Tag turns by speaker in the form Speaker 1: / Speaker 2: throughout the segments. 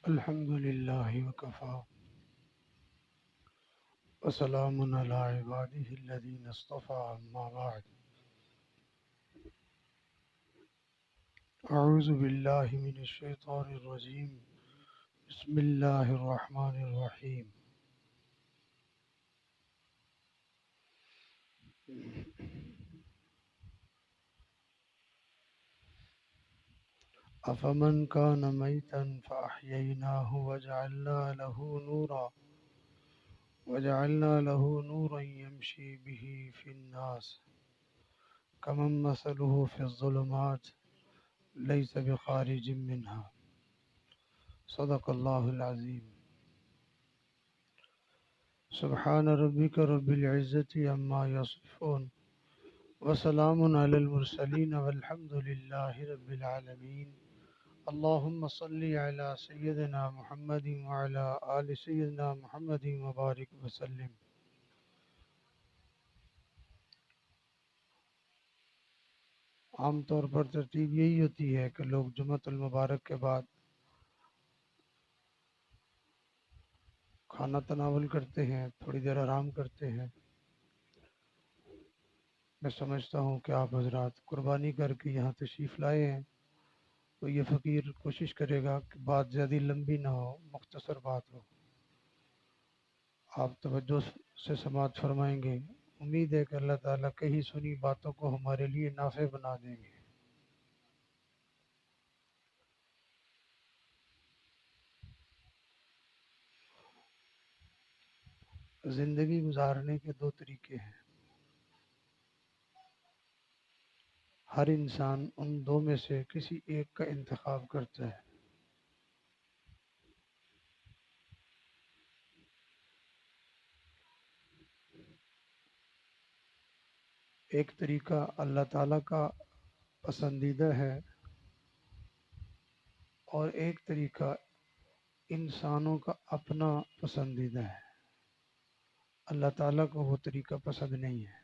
Speaker 1: الحمد لله وكفى وسلام على عباده الذين اصطفى أما بعد. أعوذ بالله من الشيطان الرجيم. بسم الله الرحمن الرحيم. أفمن كان ميتا فأحييناه وجعلنا له نورا يمشي به في الناس كمن مثله في الظلمات ليس بخارج منها. صدق الله العظيم. سبحان ربك رب العزة عما يصفون وسلام على المرسلين والحمد لله رب العالمين. اللهم صل على سيدنا محمد وعلى آل سيدنا محمد وبارك وسلم. عام طور پر ترتیب یہی ہوتی ہے کہ لوگ جمعۃ المبارک کے بعد کھانا تناول کرتے ہیں، تھوڑی دیر آرام کرتے ہیں. میں سمجھتا ہوں کہ آپ حضرات قربانی کر کے یہاں تشریف لائے ہیں، تو یہ فقیر کوشش کرے گا کہ بات زیادہ لمبی نہ ہو، مختصر بات ہو. آپ توجہ سے سماعت فرمائیں گے. امید ہے کہ اللہ تعالیٰ کہیں سنی باتوں کو ہمارے لیے نافع بنا دیں گے. زندگی گزارنے کے دو طریقے ہیں. ہر انسان ان دو میں سے کسی ایک کا انتخاب کرتا ہے. ایک طریقہ اللہ تعالیٰ کا پسندیدہ ہے اور ایک طریقہ انسانوں کا اپنا پسندیدہ ہے. اللہ تعالیٰ کو وہ طریقہ پسند نہیں ہے.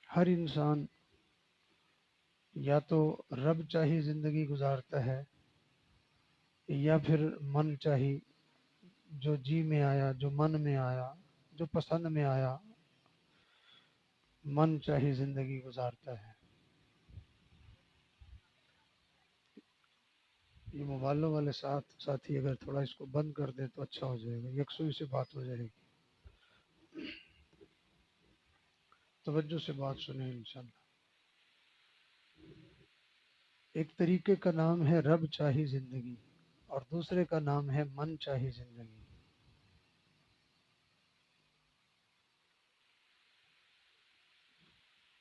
Speaker 1: ہر انسان یا تو رب چاہی زندگی گزارتا ہے یا پھر من چاہی، جو جی میں آیا، جو من میں آیا، جو پسند میں آیا، من چاہی زندگی گزارتا ہے. یہ موبائلوں والے ساتھی اگر تھوڑا اس کو بند کر دیں تو اچھا ہو جائے گا، یکسوئی سے بات ہو جائے گی. توجہ سے بات سنیں انشاءاللہ. ایک طریقے کا نام ہے رب چاہی زندگی اور دوسرے کا نام ہے من چاہی زندگی.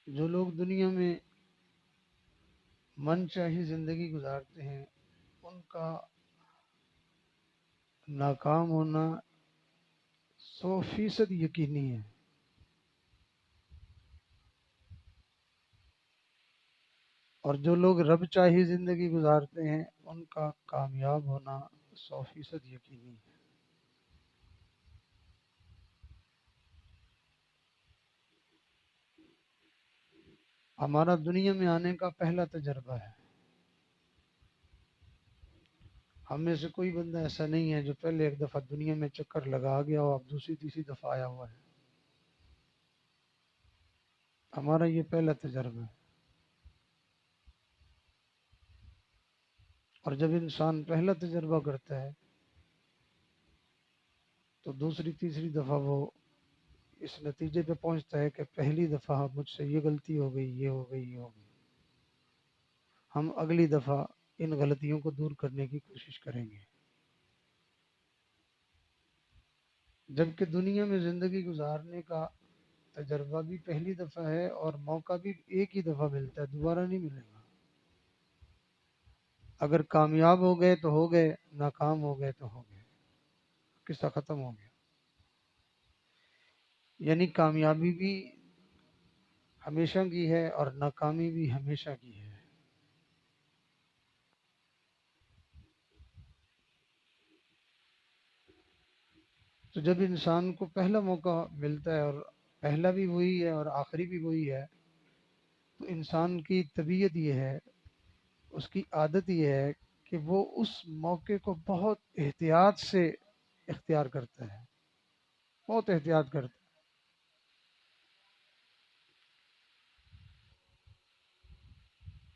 Speaker 1: جو لوگ دنیا میں من چاہی زندگی گزارتے ہیں ان کا ناکام ہونا 100% یقینی ہے. اور جو لوگ رب چاہی زندگی گزارتے ہیں ان کا کامیاب ہونا 100% یقینی ہے. ہمارا دنیا میں آنے کا پہلا تجربہ ہے. ہم میں سے کوئی بندہ ایسا نہیں ہے جو پہلے ایک دفعہ دنیا میں چکر لگا گیا ہو، اب دوسری تیسری دفعہ آیا ہوا ہے. ہمارا یہ پہلا تجربہ ہے. اور جب انسان پہلا تجربہ کرتا ہے تو دوسری تیسری دفعہ وہ اس نتیجے پہ پہنچتا ہے کہ پہلی دفعہ مجھ سے یہ غلطی ہو گئی، یہ ہو گئی، یہ ہو گئی. ہم اگلی دفعہ ان غلطیوں کو دور کرنے کی کوشش کریں گے. جبکہ دنیا میں زندگی گزارنے کا تجربہ بھی پہلی دفعہ ہے اور موقع بھی ایک ہی دفعہ ملتا ہے، دوبارہ نہیں ملے گا. اگر کامیاب ہو گئے تو ہو گئے، ناکام ہو گئے تو ہو گئے، قصہ ختم ہو گیا. یعنی کامیابی بھی ہمیشہ کی ہے اور ناکامی بھی ہمیشہ کی ہے. تو جب انسان کو پہلا موقع ملتا ہے اور پہلا بھی وہی ہے اور آخری بھی وہی ہے، تو انسان کی طبیعت یہ ہے اس کی عادت یہ ہے کہ وہ اس موقع کو بہت احتیاط سے اختیار کرتا ہے، بہت احتیاط کرتا ہے.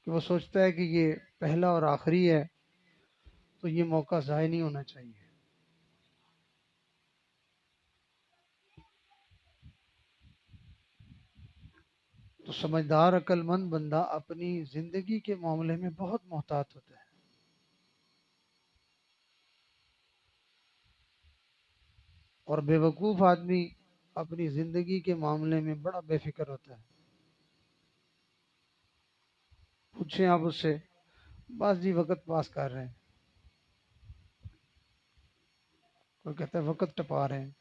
Speaker 1: کہ وہ سوچتا ہے کہ یہ پہلا اور آخری ہے، تو یہ موقع ضائع نہیں ہونا چاہیے. تو سمجھدار عقل مند بندہ اپنی زندگی کے معاملے میں بہت محتاط ہوتا ہے، اور بے وقوف آدمی اپنی زندگی کے معاملے میں بڑا بے فکر ہوتا ہے. پوچھیں آپ اس سے، بس جی وقت پاس کر رہے ہیں، کوئی کہتا ہے وقت ٹپا رہے ہیں،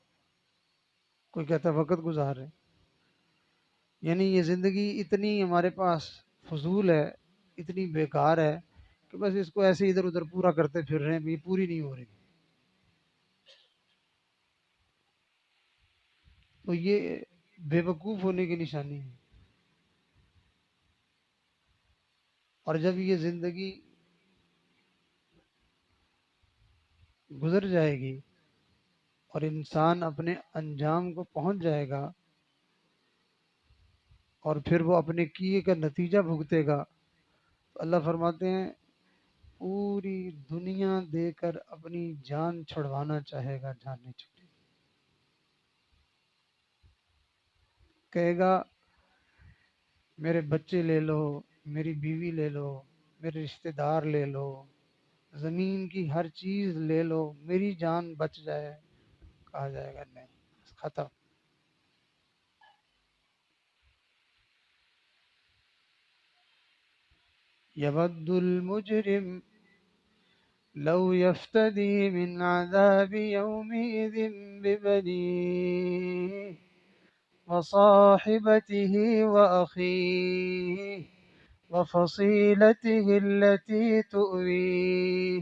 Speaker 1: کوئی کہتا ہے وقت گزار رہے ہیں. یعنی یہ زندگی اتنی ہمارے پاس فضول ہے، اتنی بیکار ہے کہ بس اس کو ایسے ادھر ادھر پورا کرتے پھر رہے ہیں، یہ پوری نہیں ہو رہی. تو یہ بے وقوف ہونے کی نشانی ہے. اور جب یہ زندگی گزر جائے گی اور انسان اپنے انجام کو پہنچ جائے گا اور پھر وہ اپنے کیے کا نتیجہ بھگتے گا، تو اللہ فرماتے ہیں پوری دنیا دے کر اپنی جان چھڑوانا چاہے گا، جان نہیں چھوڑے گی. کہے گا میرے بچے لے لو، میری بیوی لے لو، میرے رشتہ دار لے لو، زمین کی ہر چیز لے لو، میری جان بچ جائے. کہا جائے گا نہیں، ختم. یود المجرم لو يفتدي من عذاب يومئذ ببنيه وصاحبته وأخيه وفصيلته التي تؤويه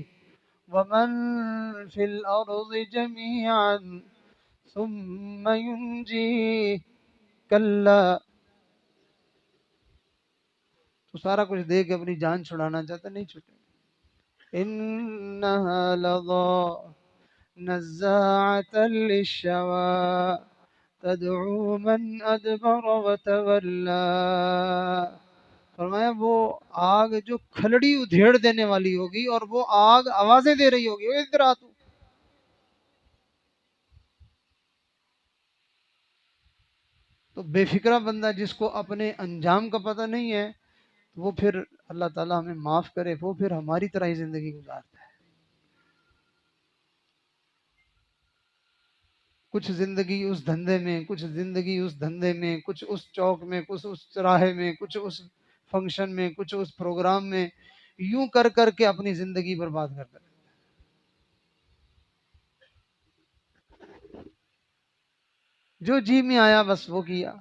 Speaker 1: ومن في الأرض جميعا ثم ينجيه كلا. تو سارا کچھ دے کے اپنی جان چھڑانا چاہتا، نہیں چھوٹے. إنها لظى نزاعة للشوى تدعو من أدبر وتولى. فرمایا وہ آگ جو کھلڑی ادھیڑ دینے والی ہوگی، اور وہ آگ آوازیں دے رہی ہوگی، وہ ادھر آ تو بے فکرہ بندہ جس کو اپنے انجام کا پتہ نہیں ہے، وہ پھر اللہ تعالیٰ ہمیں معاف کرے، وہ پھر ہماری طرح ہی زندگی گزارتا ہے. کچھ زندگی اس دھندے میں، کچھ زندگی اس دھندے میں، کچھ اس چوک میں، کچھ اس چراہے میں، کچھ اس فنکشن میں، کچھ اس پروگرام میں، یوں کر کر کے اپنی زندگی برباد کرتا ہے. جو جی میں آیا بس وہ کیا،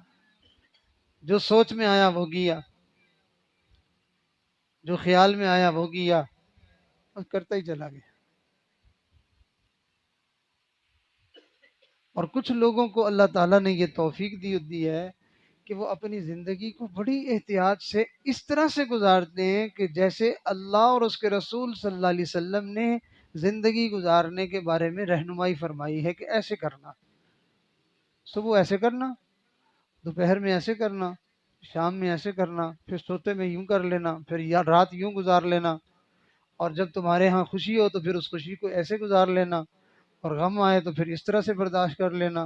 Speaker 1: جو سوچ میں آیا وہ کیا، جو خیال میں آیا وہ کیا، بس کرتا ہی چلا گیا. اور کچھ لوگوں کو اللہ تعالیٰ نے یہ توفیق دی ہے کہ وہ اپنی زندگی کو بڑی احتیاط سے اس طرح سے گزارتے ہیں کہ جیسے اللہ اور اس کے رسول صلی اللہ علیہ وسلم نے زندگی گزارنے کے بارے میں رہنمائی فرمائی ہے کہ ایسے کرنا، صبح ایسے کرنا، دوپہر میں ایسے کرنا، شام میں ایسے کرنا، پھر سوتے میں یوں کر لینا، پھر یا رات یوں گزار لینا، اور جب تمہارے ہاں خوشی ہو تو پھر اس خوشی کو ایسے گزار لینا، اور غم آئے تو پھر اس طرح سے برداشت کر لینا،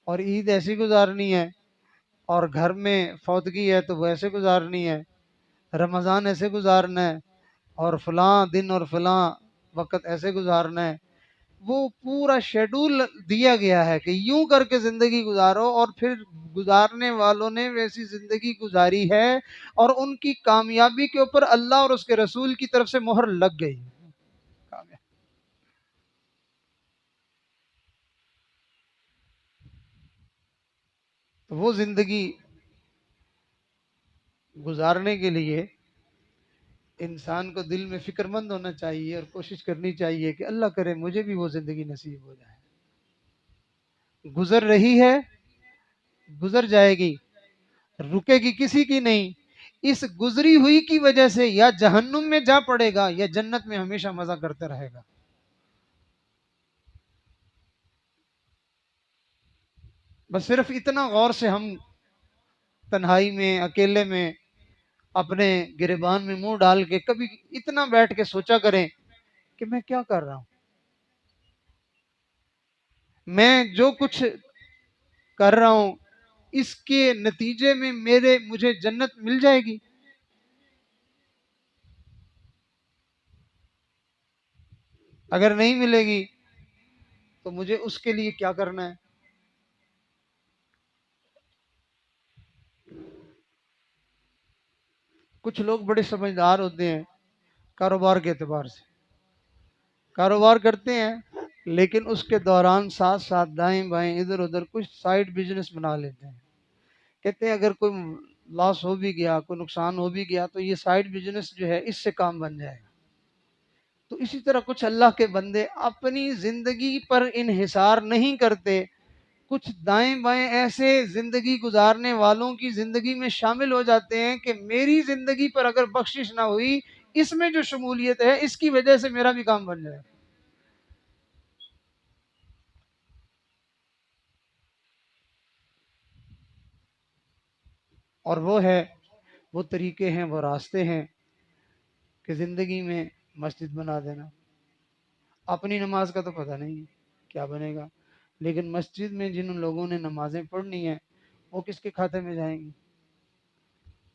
Speaker 1: اور عید ایسی گزارنی ہے، اور گھر میں فوتگی ہے تو وہ ایسے گزارنی ہے، رمضان ایسے گزارنا ہے، اور فلاں دن اور فلاں وقت ایسے گزارنا ہے. وہ پورا شیڈول دیا گیا ہے کہ یوں کر کے زندگی گزارو، اور پھر گزارنے والوں نے ویسی زندگی گزاری ہے اور ان کی کامیابی کے اوپر اللہ اور اس کے رسول کی طرف سے مہر لگ گئی. تو وہ زندگی گزارنے کے لیے انسان کو دل میں فکر مند ہونا چاہیے اور کوشش کرنی چاہیے کہ اللہ کرے مجھے بھی وہ زندگی نصیب ہو جائے. گزر رہی ہے، گزر جائے گی، رکے گی کسی کی نہیں. اس گزری ہوئی کی وجہ سے یا جہنم میں جا پڑے گا یا جنت میں ہمیشہ مزہ کرتے رہے گا. بس صرف اتنا غور سے ہم تنہائی میں اکیلے میں اپنے گریبان میں منہ ڈال کے کبھی اتنا بیٹھ کے سوچا کریں کہ میں کیا کر رہا ہوں. میں جو کچھ کر رہا ہوں اس کے نتیجے میں مجھے جنت مل جائے گی. اگر نہیں ملے گی تو مجھے اس کے لیے کیا کرنا ہے. کچھ لوگ بڑے سمجھدار ہوتے ہیں کاروبار کے اعتبار سے، کاروبار کرتے ہیں لیکن اس کے دوران ساتھ ساتھ دائیں بائیں ادھر ادھر کچھ سائیڈ بزنس بنا لیتے ہیں. کہتے ہیں اگر کوئی لاس ہو بھی گیا، کوئی نقصان ہو بھی گیا تو یہ سائیڈ بزنس جو ہے اس سے کام بن جائے گا. تو اسی طرح کچھ اللہ کے بندے اپنی زندگی پر انحصار نہیں کرتے، کچھ دائیں بائیں ایسے زندگی گزارنے والوں کی زندگی میں شامل ہو جاتے ہیں کہ میری زندگی پر اگر بخشش نہ ہوئی، اس میں جو شمولیت ہے اس کی وجہ سے میرا بھی کام بن جائے. اور وہ طریقے ہیں، وہ راستے ہیں کہ زندگی میں مسجد بنا دینا. اپنی نماز کا تو پتہ نہیں کیا بنے گا، لیکن مسجد میں جن لوگوں نے نمازیں پڑھنی ہیں وہ کس کے کھاتے میں جائیں گی؟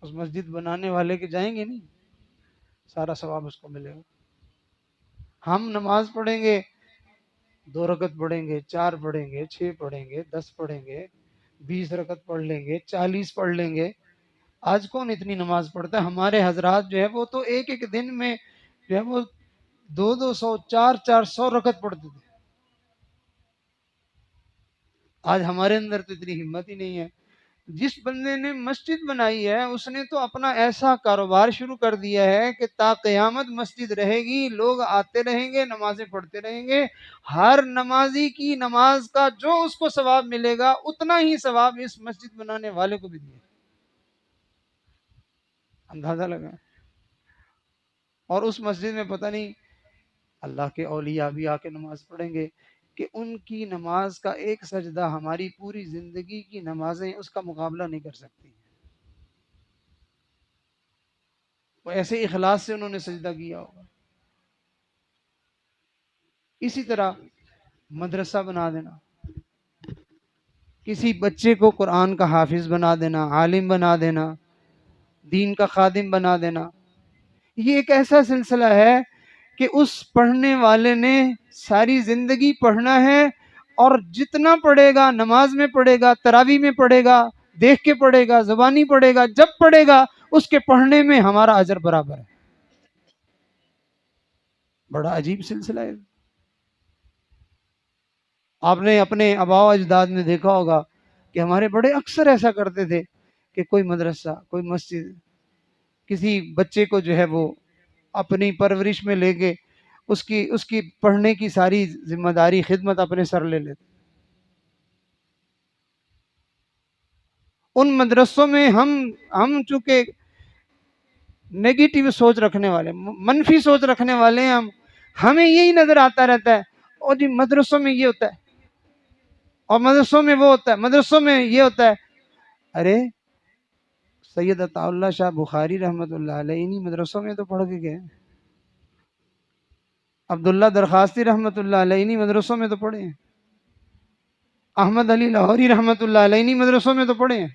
Speaker 1: اس مسجد بنانے والے کے جائیں گے نہیں، سارا ثواب اس کو ملے گا. ہم نماز پڑھیں گے، 2 رکعت پڑھیں گے، 4 پڑھیں گے، 6 پڑھیں گے، 10 پڑھیں گے، 20 رکعت پڑھ لیں گے، 40 پڑھ لیں گے. آج کون اتنی نماز پڑھتا ہے؟ ہمارے حضرات جو ہے وہ تو ایک ایک دن میں جو ہے وہ 200 400 پڑھتے تھے. آج ہمارے اندر تو اتنی ہمت ہی نہیں ہے. جس بندے نے مسجد بنائی ہے اس نے تو اپنا ایسا کاروبار شروع کر دیا ہے کہ تا قیامت مسجد رہے گی، لوگ آتے رہیں گے، نمازیں پڑھتے رہیں گے. ہر نمازی کی نماز کا جو اس کو ثواب ملے گا اتنا ہی ثواب اس مسجد بنانے والے کو بھی دیا. اندازہ لگا. اور اس مسجد میں پتہ نہیں اللہ کے اولیاء بھی آ کے نماز پڑھیں گے کہ ان کی نماز کا ایک سجدہ ہماری پوری زندگی کی نمازیں اس کا مقابلہ نہیں کر سکتی. وہ ایسے اخلاص سے انہوں نے سجدہ کیا ہوگا. اسی طرح مدرسہ بنا دینا، کسی بچے کو قرآن کا حافظ بنا دینا، عالم بنا دینا، دین کا خادم بنا دینا. یہ ایک ایسا سلسلہ ہے کہ اس پڑھنے والے نے ساری زندگی پڑھنا ہے، اور جتنا پڑھے گا نماز میں پڑھے گا، تراویح میں پڑھے گا، دیکھ کے پڑھے گا، زبانی پڑھے گا، جب پڑھے گا اس کے پڑھنے میں ہمارا اجر برابر ہے. بڑا عجیب سلسلہ ہے. آپ نے اپنے آباء و اجداد میں دیکھا ہوگا کہ ہمارے بڑے اکثر ایسا کرتے تھے کہ کوئی مدرسہ، کوئی مسجد، کسی بچے کو جو ہے وہ اپنی پرورش میں لے کے اس کی پڑھنے کی ساری ذمہ داری خدمت اپنے سر لے لیتے. ان مدرسوں میں ہم چونکہ نیگیٹو سوچ رکھنے والے، منفی سوچ رکھنے والے ہیں، ہمیں یہی نظر آتا رہتا ہے اور جی مدرسوں میں یہ ہوتا ہے اور مدرسوں میں وہ ہوتا ہے، مدرسوں میں یہ ہوتا ہے. ارے سید عطا اللہ شاہ بخاری رحمۃ اللہ علیہ انہی مدرسوں میں تو پڑھ کے گئے. عبداللہ درخواستی رحمۃ اللہ علیہ انہی مدرسوں میں تو پڑھے ہیں. احمد علی لاہوری رحمۃ اللہ علیہ انہی مدرسوں میں تو پڑھے ہیں.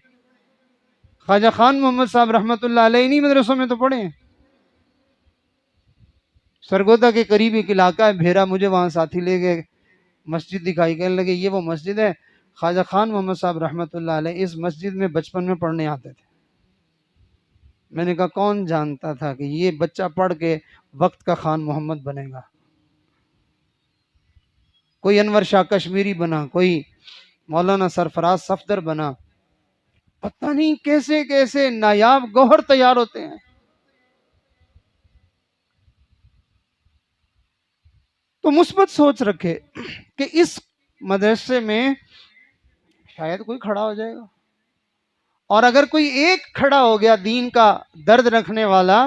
Speaker 1: خواجہ خان محمد صاحب رحمۃ اللہ علیہ انہی مدرسوں میں تو پڑھے ہیں. سرگودا کے قریب ایک علاقہ ہے بھیرا، مجھے وہاں ساتھی لے گئے، مسجد دکھائی، کہنے لگے یہ وہ مسجد ہے خواجہ خان محمد صاحب رحمۃ اللہ علیہ اس مسجد میں بچپن میں پڑھنے آتے تھے. میں نے کہا کون جانتا تھا کہ یہ بچہ پڑھ کے وقت کا خان محمد بنے گا. کوئی انور شاہ کشمیری بنا، کوئی مولانا سرفراز صفدر بنا. پتہ نہیں کیسے کیسے نایاب گوہر تیار ہوتے ہیں. تو مثبت سوچ رکھے کہ اس مدرسے میں شاید کوئی کھڑا ہو جائے گا اور اگر کوئی ایک کھڑا ہو گیا دین کا درد رکھنے والا،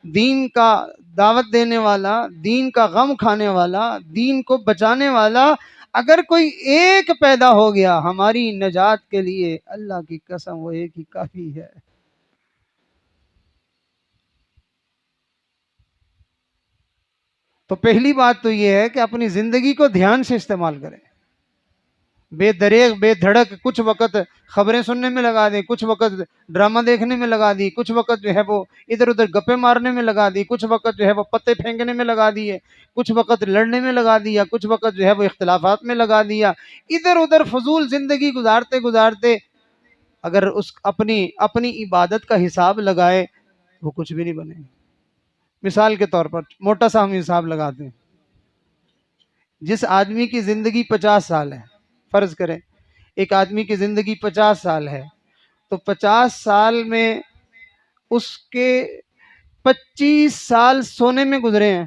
Speaker 1: دین کا دعوت دینے والا، دین کا غم کھانے والا، دین کو بچانے والا، اگر کوئی ایک پیدا ہو گیا ہماری نجات کے لیے، اللہ کی قسم وہ ایک ہی کافی ہے۔ تو پہلی بات تو یہ ہے کہ اپنی زندگی کو دھیان سے استعمال کریں، بے دریغ بے دھڑک کچھ وقت خبریں سننے میں لگا دی، کچھ وقت ڈرامہ دیکھنے میں لگا دی، کچھ وقت جو ہے وہ ادھر ادھر گپے مارنے میں لگا دی، کچھ وقت جو ہے وہ پتے پھینکنے میں لگا دیے، کچھ وقت لڑنے میں لگا دیا، کچھ وقت جو ہے وہ اختلافات میں لگا دیا، ادھر ادھر فضول زندگی گزارتے گزارتے اگر اس اپنی عبادت کا حساب لگائے وہ کچھ بھی نہیں بنے گا۔ مثال کے طور پر موٹا سا ہم حساب لگاتے ہیں، جس آدمی کی زندگی 50 سال ہے، فرض کریں ایک آدمی کی زندگی 50 سال ہے، تو 50 سال میں اس کے 25 سال سونے میں گزرے ہیں،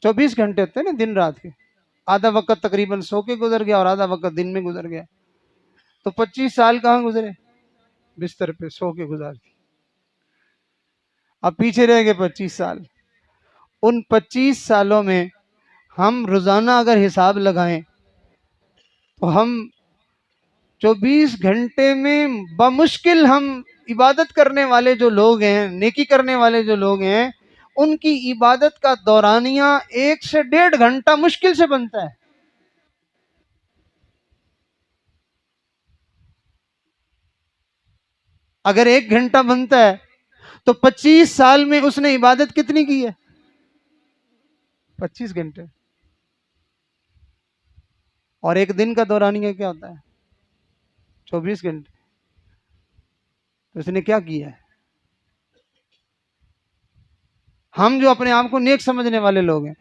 Speaker 1: 24 گھنٹے ہوتے ہیں نا دن رات کے، آدھا وقت تقریباً سو کے گزر گیا اور آدھا وقت دن میں گزر گیا، تو 25 سال کہاں گزرے؟ بستر پہ سو کے گزار دی۔ اب پیچھے رہ گئے 25 سال، ان 25 سالوں میں ہم روزانہ اگر حساب لگائیں تو ہم 24 گھنٹے میں بمشکل ہم عبادت کرنے والے جو لوگ ہیں، نیکی کرنے والے جو لوگ ہیں، ان کی عبادت کا دورانیہ 1 سے 1.5 گھنٹہ مشکل سے بنتا ہے۔ اگر 1 گھنٹہ بنتا ہے تو 25 سال میں اس نے عبادت کتنی کی ہے؟ 25 گھنٹے۔ اور ایک دن کا دورانیہ کیا ہوتا ہے؟ 24 گھنٹے۔ تو اس نے کیا کیا ہے؟ ہم جو اپنے آپ کو نیک سمجھنے والے لوگ ہیں،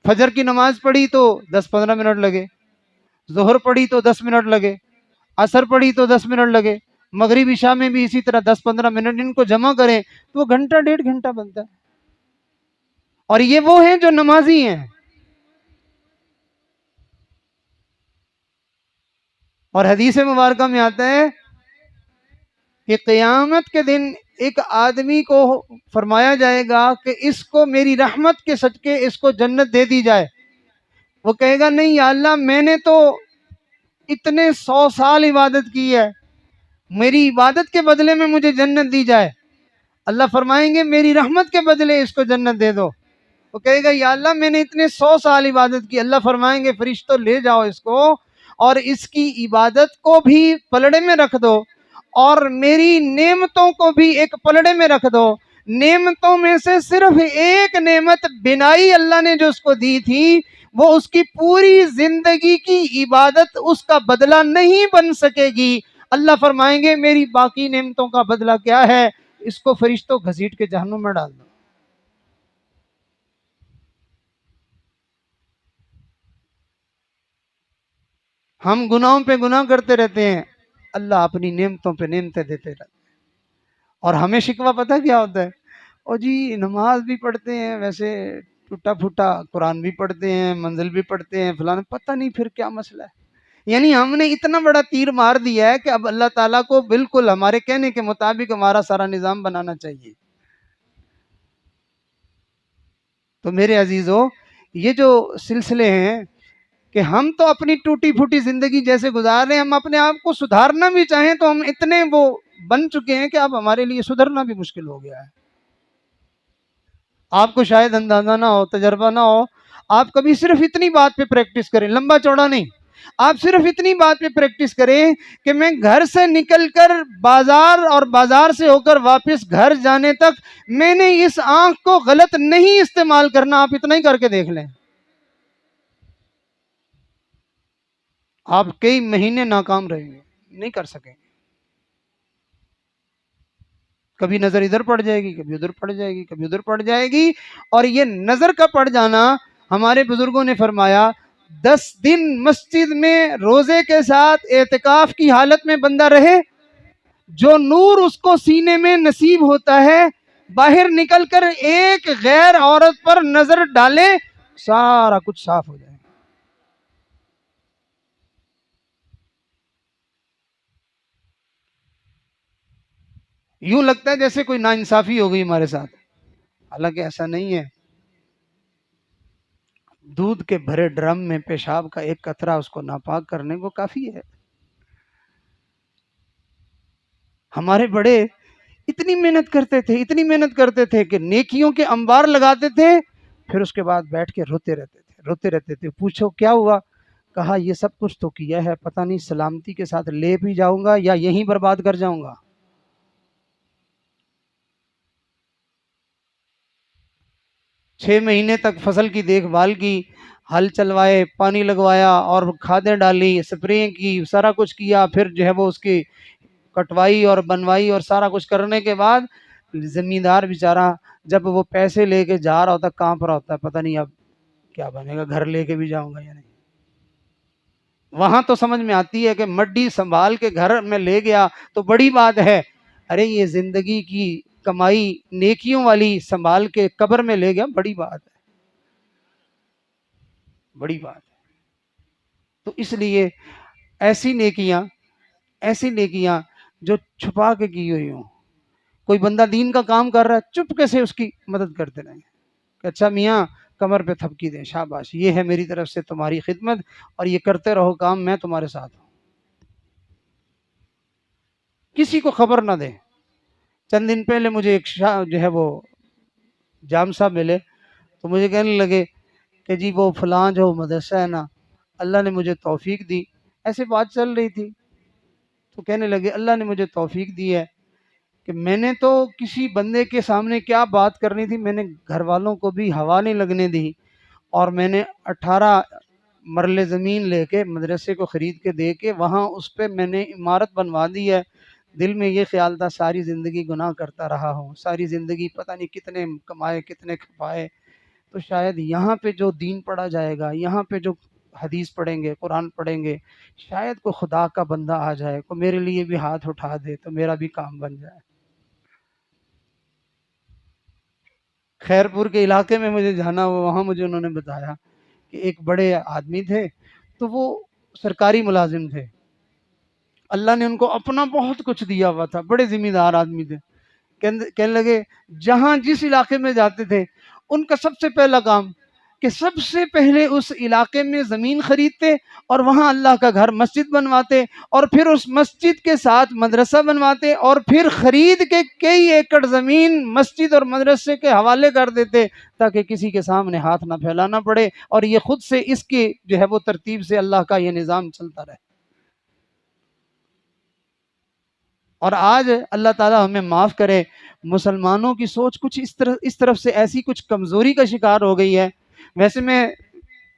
Speaker 1: فجر کی نماز پڑھی تو 10-15 منٹ لگے، ظہر پڑھی تو 10 منٹ لگے، عصر پڑھی تو 10 منٹ لگے، مغرب عشاء میں بھی اسی طرح 10-15 منٹ، ان کو جمع کریں تو وہ گھنٹہ 1.5 گھنٹہ بنتا ہے۔ اور یہ وہ ہیں جو نمازی ہیں۔ اور حدیث مبارکہ میں آتا ہے کہ قیامت کے دن ایک آدمی کو فرمایا جائے گا کہ اس کو میری رحمت کے صدقے اس کو جنت دے دی جائے۔ وہ کہے گا نہیں یا اللہ، میں نے تو اتنے 100 سال عبادت کی ہے، میری عبادت کے بدلے میں مجھے جنت دی جائے۔ اللہ فرمائیں گے میری رحمت کے بدلے اس کو جنت دے دو۔ وہ کہے گا یا اللہ، میں نے اتنے 100 سال عبادت کی۔ اللہ فرمائیں گے فرشتوں لے جاؤ اس کو اور اس کی عبادت کو بھی پلڑے میں رکھ دو اور میری نعمتوں کو بھی ایک پلڑے میں رکھ دو۔ نعمتوں میں سے صرف ایک نعمت بینائی اللہ نے جو اس کو دی تھی، وہ اس کی پوری زندگی کی عبادت اس کا بدلہ نہیں بن سکے گی۔ اللہ فرمائیں گے میری باقی نعمتوں کا بدلہ کیا ہے؟ اس کو فرشتوں گھسیٹ کے جہنم میں ڈال دو۔ ہم گناہوں پہ گناہ کرتے رہتے ہیں، اللہ اپنی نعمتوں پہ نعمتیں دیتے رہتے ہیں۔ اور ہمیں شکوہ پتہ کیا ہوتا ہے؟ اور جی نماز بھی پڑھتے ہیں، ویسے ٹوٹا پھوٹا قرآن بھی پڑھتے ہیں، منزل بھی پڑھتے ہیں، فلانا، پتہ نہیں پھر کیا مسئلہ ہے۔ یعنی ہم نے اتنا بڑا تیر مار دیا ہے کہ اب اللہ تعالیٰ کو بالکل ہمارے کہنے کے مطابق ہمارا سارا نظام بنانا چاہیے۔ تو میرے عزیزو، یہ جو سلسلے ہیں کہ ہم تو اپنی ٹوٹی پھوٹی زندگی جیسے گزار رہے ہیں، ہم اپنے آپ کو سدھارنا بھی چاہیں تو ہم اتنے وہ بن چکے ہیں کہ اب ہمارے لیے سدھرنا بھی مشکل ہو گیا ہے۔ آپ کو شاید اندازہ نہ ہو، تجربہ نہ ہو، آپ کبھی صرف اتنی بات پہ پریکٹس کریں، لمبا چوڑا نہیں، آپ صرف اتنی بات پہ پریکٹس کریں کہ میں گھر سے نکل کر بازار اور بازار سے ہو کر واپس گھر جانے تک میں نے اس آنکھ کو غلط نہیں استعمال کرنا۔ آپ اتنا ہی کر کے دیکھ لیں، آپ کئی مہینے ناکام رہیں گے، نہیں کر سکیں گے۔ کبھی نظر ادھر پڑ جائے گی، کبھی ادھر پڑ جائے گی، کبھی ادھر پڑ جائے گی۔ اور یہ نظر کا پڑ جانا، ہمارے بزرگوں نے فرمایا 10 دن مسجد میں روزے کے ساتھ اعتکاف کی حالت میں بندہ رہے، جو نور اس کو سینے میں نصیب ہوتا ہے، باہر نکل کر ایک غیر عورت پر نظر ڈالے، سارا کچھ صاف ہو جائے۔ یوں لگتا ہے جیسے کوئی ناانصافی ہو گئی ہمارے ساتھ، حالانکہ ایسا نہیں ہے. دودھ کے بھرے ڈرم میں پیشاب کا ایک قطرہ اس کو ناپاک کرنے کو کافی ہے. ہمارے بڑے اتنی محنت کرتے تھے، اتنی محنت کرتے تھے کہ نیکیوں کے انبار لگاتے تھے، پھر اس کے بعد بیٹھ کے روتے رہتے تھے، روتے رہتے تھے. پوچھو کیا ہوا؟ کہا یہ سب کچھ تو کیا ہے، پتہ نہیں سلامتی کے ساتھ لے بھی جاؤں گا یا یہیں برباد کر جاؤں گا. 6 مہینے تک فصل کی دیکھ بھال کی، ہل چلوائے، پانی لگوایا اور کھادیں ڈالی، اسپرے کی، سارا کچھ کیا، پھر جو ہے وہ اس کی کٹوائی اور بنوائی اور سارا کچھ کرنے کے بعد زمیندار بیچارہ جب وہ پیسے لے کے جا رہا ہوتا کانپ رہا ہوتا ہے، پتہ نہیں اب کیا بنے گا، گھر لے کے بھی جاؤں گا یا نہیں. وہاں تو سمجھ میں آتی ہے کہ مڈی سنبھال کے گھر میں لے گیا تو بڑی بات ہے. ارے یہ زندگی کی کمائی نیکیوں والی سنبھال کے قبر میں لے گیا، بڑی بات ہے، بڑی بات ہے. تو اس لیے ایسی نیکیاں، ایسی نیکیاں جو چھپا کے کی ہوئی ہوں. کوئی بندہ دین کا کام کر رہا ہے، چپکے سے اس کی مدد کرتے رہیں کہ اچھا میاں کمر پہ تھپکی دیں، شاباش، یہ ہے میری طرف سے تمہاری خدمت، اور یہ کرتے رہو کام، میں تمہارے ساتھ ہوں. کسی کو خبر نہ دیں. چند دن پہلے مجھے ایک جو ہے وہ جام صاحب ملے تو مجھے کہنے لگے کہ جی وہ فلاں جو مدرسہ ہے نا، اللہ نے مجھے توفیق دی. ایسے بات چل رہی تھی تو کہنے لگے اللہ نے مجھے توفیق دی ہے کہ میں نے تو کسی بندے کے سامنے کیا بات کرنی تھی، میں نے گھر والوں کو بھی ہوا نہیں لگنے دی، اور میں نے 18 مرلے زمین لے کے مدرسے کو خرید کے دے کے وہاں اس پہ میں نے عمارت بنوا دی ہے. دل میں یہ خیال تھا ساری زندگی گناہ کرتا رہا ہوں، ساری زندگی پتہ نہیں کتنے کمائے کتنے کھپائے، تو شاید یہاں پہ جو دین پڑھا جائے گا، یہاں پہ جو حدیث پڑھیں گے، قرآن پڑھیں گے، شاید کوئی خدا کا بندہ آ جائے، کوئی میرے لیے بھی ہاتھ اٹھا دے تو میرا بھی کام بن جائے. خیر پور کے علاقے میں مجھے جانا ہوا، وہاں مجھے انہوں نے بتایا کہ ایک بڑے آدمی تھے تو وہ سرکاری ملازم تھے، اللہ نے ان کو اپنا بہت کچھ دیا ہوا تھا، بڑے ذمہ دار آدمی تھے. کہنے لگے جہاں جس علاقے میں جاتے تھے ان کا سب سے پہلا کام کہ سب سے پہلے اس علاقے میں زمین خریدتے اور وہاں اللہ کا گھر مسجد بنواتے، اور پھر اس مسجد کے ساتھ مدرسہ بنواتے، اور پھر خرید کے کئی ایکڑ زمین مسجد اور مدرسے کے حوالے کر دیتے تاکہ کسی کے سامنے ہاتھ نہ پھیلانا پڑے، اور یہ خود سے اس کی جو ہے وہ ترتیب سے اللہ کا یہ نظام چلتا رہے. اور آج اللہ تعالیٰ ہمیں معاف کرے، مسلمانوں کی سوچ کچھ اس طرف سے ایسی کچھ کمزوری کا شکار ہو گئی ہے. ویسے میں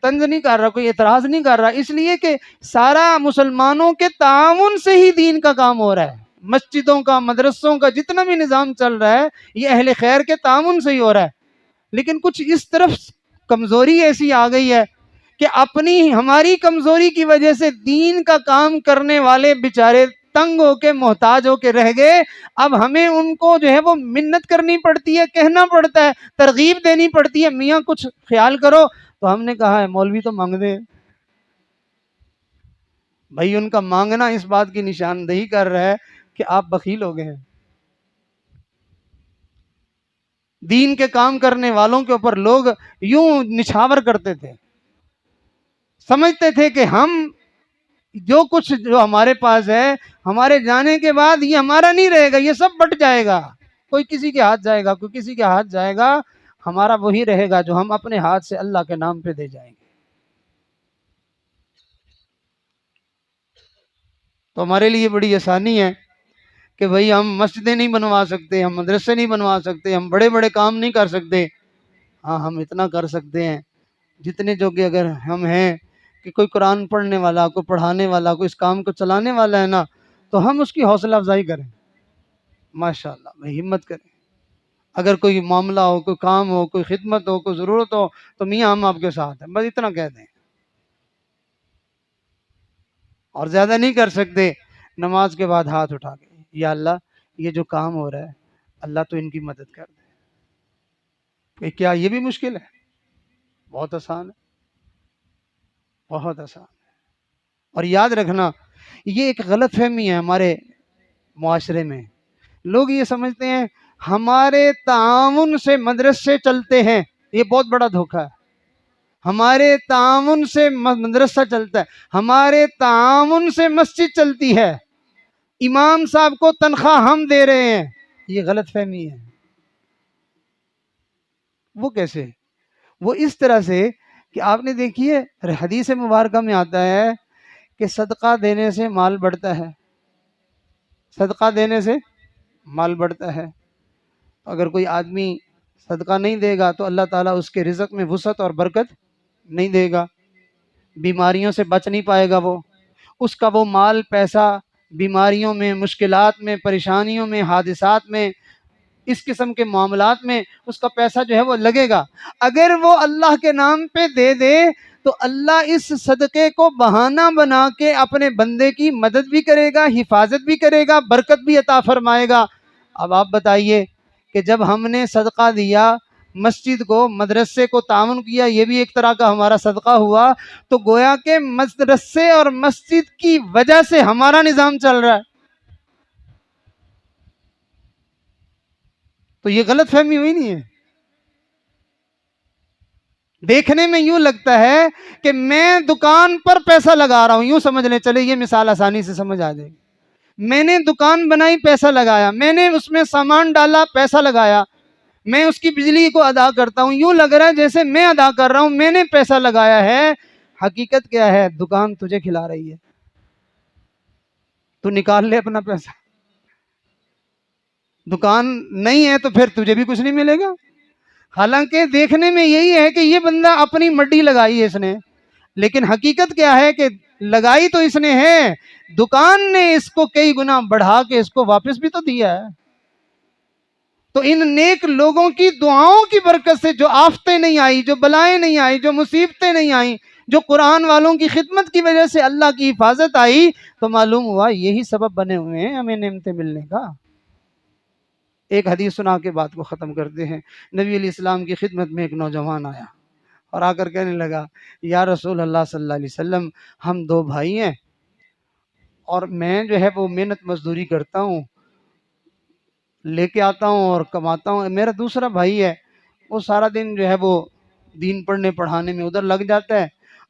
Speaker 1: طنز نہیں کر رہا، کوئی اعتراض نہیں کر رہا، اس لیے کہ سارا مسلمانوں کے تعاون سے ہی دین کا کام ہو رہا ہے. مسجدوں کا، مدرسوں کا جتنا بھی نظام چل رہا ہے یہ اہل خیر کے تعاون سے ہی ہو رہا ہے. لیکن کچھ اس طرف کمزوری ایسی آ گئی ہے کہ اپنی ہماری کمزوری کی وجہ سے دین کا کام کرنے والے بیچارے تنگ ہو کے محتاج ہو کے رہ گئے. اب ہمیں ان کو جو ہے وہ منت کرنی پڑتی ہے، کہنا پڑتا ہے، ترغیب دینی پڑتی ہے، میاں کچھ خیال کرو. تو ہم نے کہا ہے مولوی تو مانگ دے بھائی، ان کا مانگنا اس بات کی نشاندہی کر رہا ہے کہ آپ بخیل ہو گئے ہیں. دین کے کام کرنے والوں کے اوپر لوگ یوں نچھاور کرتے تھے، سمجھتے تھے کہ ہم جو کچھ جو ہمارے پاس ہے ہمارے جانے کے بعد یہ ہمارا نہیں رہے گا، یہ سب بٹ جائے گا، کوئی کسی کے ہاتھ جائے گا، کوئی کسی کے ہاتھ جائے گا، ہمارا وہی رہے گا جو ہم اپنے ہاتھ سے اللہ کے نام پہ دے جائیں گے. تو ہمارے لیے بڑی آسانی ہے کہ بھئی ہم مسجدیں نہیں بنوا سکتے، ہم مدرسے نہیں بنوا سکتے، ہم بڑے بڑے کام نہیں کر سکتے. ہاں ہم اتنا کر سکتے ہیں جتنے جو کہ اگر ہم ہیں کہ کوئی قرآن پڑھنے والا، کوئی پڑھانے والا، کوئی اس کام کو چلانے والا ہے نا، تو ہم اس کی حوصلہ افزائی کریں، ماشاء اللہ بھائی ہمت کریں. اگر کوئی معاملہ ہو، کوئی کام ہو، کوئی خدمت ہو، کوئی ضرورت ہو تو میاں ہم آپ کے ساتھ ہیں، بس اتنا کہہ دیں. اور زیادہ نہیں کر سکتے، نماز کے بعد ہاتھ اٹھا کے یا اللہ یہ جو کام ہو رہا ہے اللہ تو ان کی مدد کر دے. کہ کیا یہ بھی مشکل ہے؟ بہت آسان ہے، بہت آسان ہے. اور یاد رکھنا یہ ایک غلط فہمی ہے ہمارے معاشرے میں لوگ یہ سمجھتے ہیں ہمارے تعاون سے مدرسے چلتے ہیں، یہ بہت بڑا دھوکہ ہے۔ ہمارے تعاون سے مدرسہ چلتا ہے، ہمارے تعاون سے مسجد چلتی ہے، امام صاحب کو تنخواہ ہم دے رہے ہیں، یہ غلط فہمی ہے۔ وہ کیسے؟ وہ اس طرح سے کہ آپ نے دیکھیے حدیث مبارکہ میں آتا ہے کہ صدقہ دینے سے مال بڑھتا ہے، صدقہ دینے سے مال بڑھتا ہے۔ اگر کوئی آدمی صدقہ نہیں دے گا تو اللہ تعالیٰ اس کے رزق میں وسعت اور برکت نہیں دے گا، بیماریوں سے بچ نہیں پائے گا، وہ اس کا وہ مال پیسہ بیماریوں میں، مشکلات میں، پریشانیوں میں، حادثات میں، اس قسم کے معاملات میں اس کا پیسہ جو ہے وہ لگے گا۔ اگر وہ اللہ کے نام پہ دے دے تو اللہ اس صدقے کو بہانہ بنا کے اپنے بندے کی مدد بھی کرے گا، حفاظت بھی کرے گا، برکت بھی عطا فرمائے گا۔ اب آپ بتائیے کہ جب ہم نے صدقہ دیا، مسجد کو، مدرسے کو تعاون کیا، یہ بھی ایک طرح کا ہمارا صدقہ ہوا، تو گویا کہ مدرسے اور مسجد کی وجہ سے ہمارا نظام چل رہا ہے۔ تو یہ غلط فہمی ہوئی نہیں ہے؟ دیکھنے میں یوں لگتا ہے کہ میں دکان پر پیسہ لگا رہا ہوں، یوں سمجھ لیں، چلے یہ مثال آسانی سے سمجھ آ جائے گی۔ میں نے دکان بنائی، پیسہ لگایا، میں نے اس میں سامان ڈالا، پیسہ لگایا، میں اس کی بجلی کو ادا کرتا ہوں، یوں لگ رہا ہے جیسے میں ادا کر رہا ہوں، میں نے پیسہ لگایا ہے۔ حقیقت کیا ہے؟ دکان تجھے کھلا رہی ہے، تو نکال لے اپنا پیسہ۔ دکان نہیں ہے تو پھر تجھے بھی کچھ نہیں ملے گا۔ حالانکہ دیکھنے میں یہی ہے کہ یہ بندہ اپنی مڈی لگائی ہے اس نے، لیکن حقیقت کیا ہے کہ لگائی تو اس نے ہے، دکان نے اس کو کئی گنا بڑھا کے اس کو واپس بھی تو دیا ہے۔ تو ان نیک لوگوں کی دعاؤں کی برکت سے جو آفتیں نہیں آئی، جو بلائیں نہیں آئی، جو مصیبتیں نہیں آئیں، جو قرآن والوں کی خدمت کی وجہ سے اللہ کی حفاظت آئی، تو معلوم ہوا یہی سبب بنے ہوئے ہیں ہمیں نعمتیں ملنے کا۔ ایک حدیث سنا کے بات کو ختم کرتے ہیں۔ نبی علیہ السلام کی خدمت میں ایک نوجوان آیا اور آ کر کہنے لگا، یا رسول اللہ صلی اللہ علیہ وسلم، ہم دو بھائی ہیں اور میں جو ہے وہ محنت مزدوری کرتا ہوں، لے کے آتا ہوں اور کماتا ہوں، میرا دوسرا بھائی ہے وہ سارا دن جو ہے وہ دین پڑھنے پڑھانے میں ادھر لگ جاتا ہے،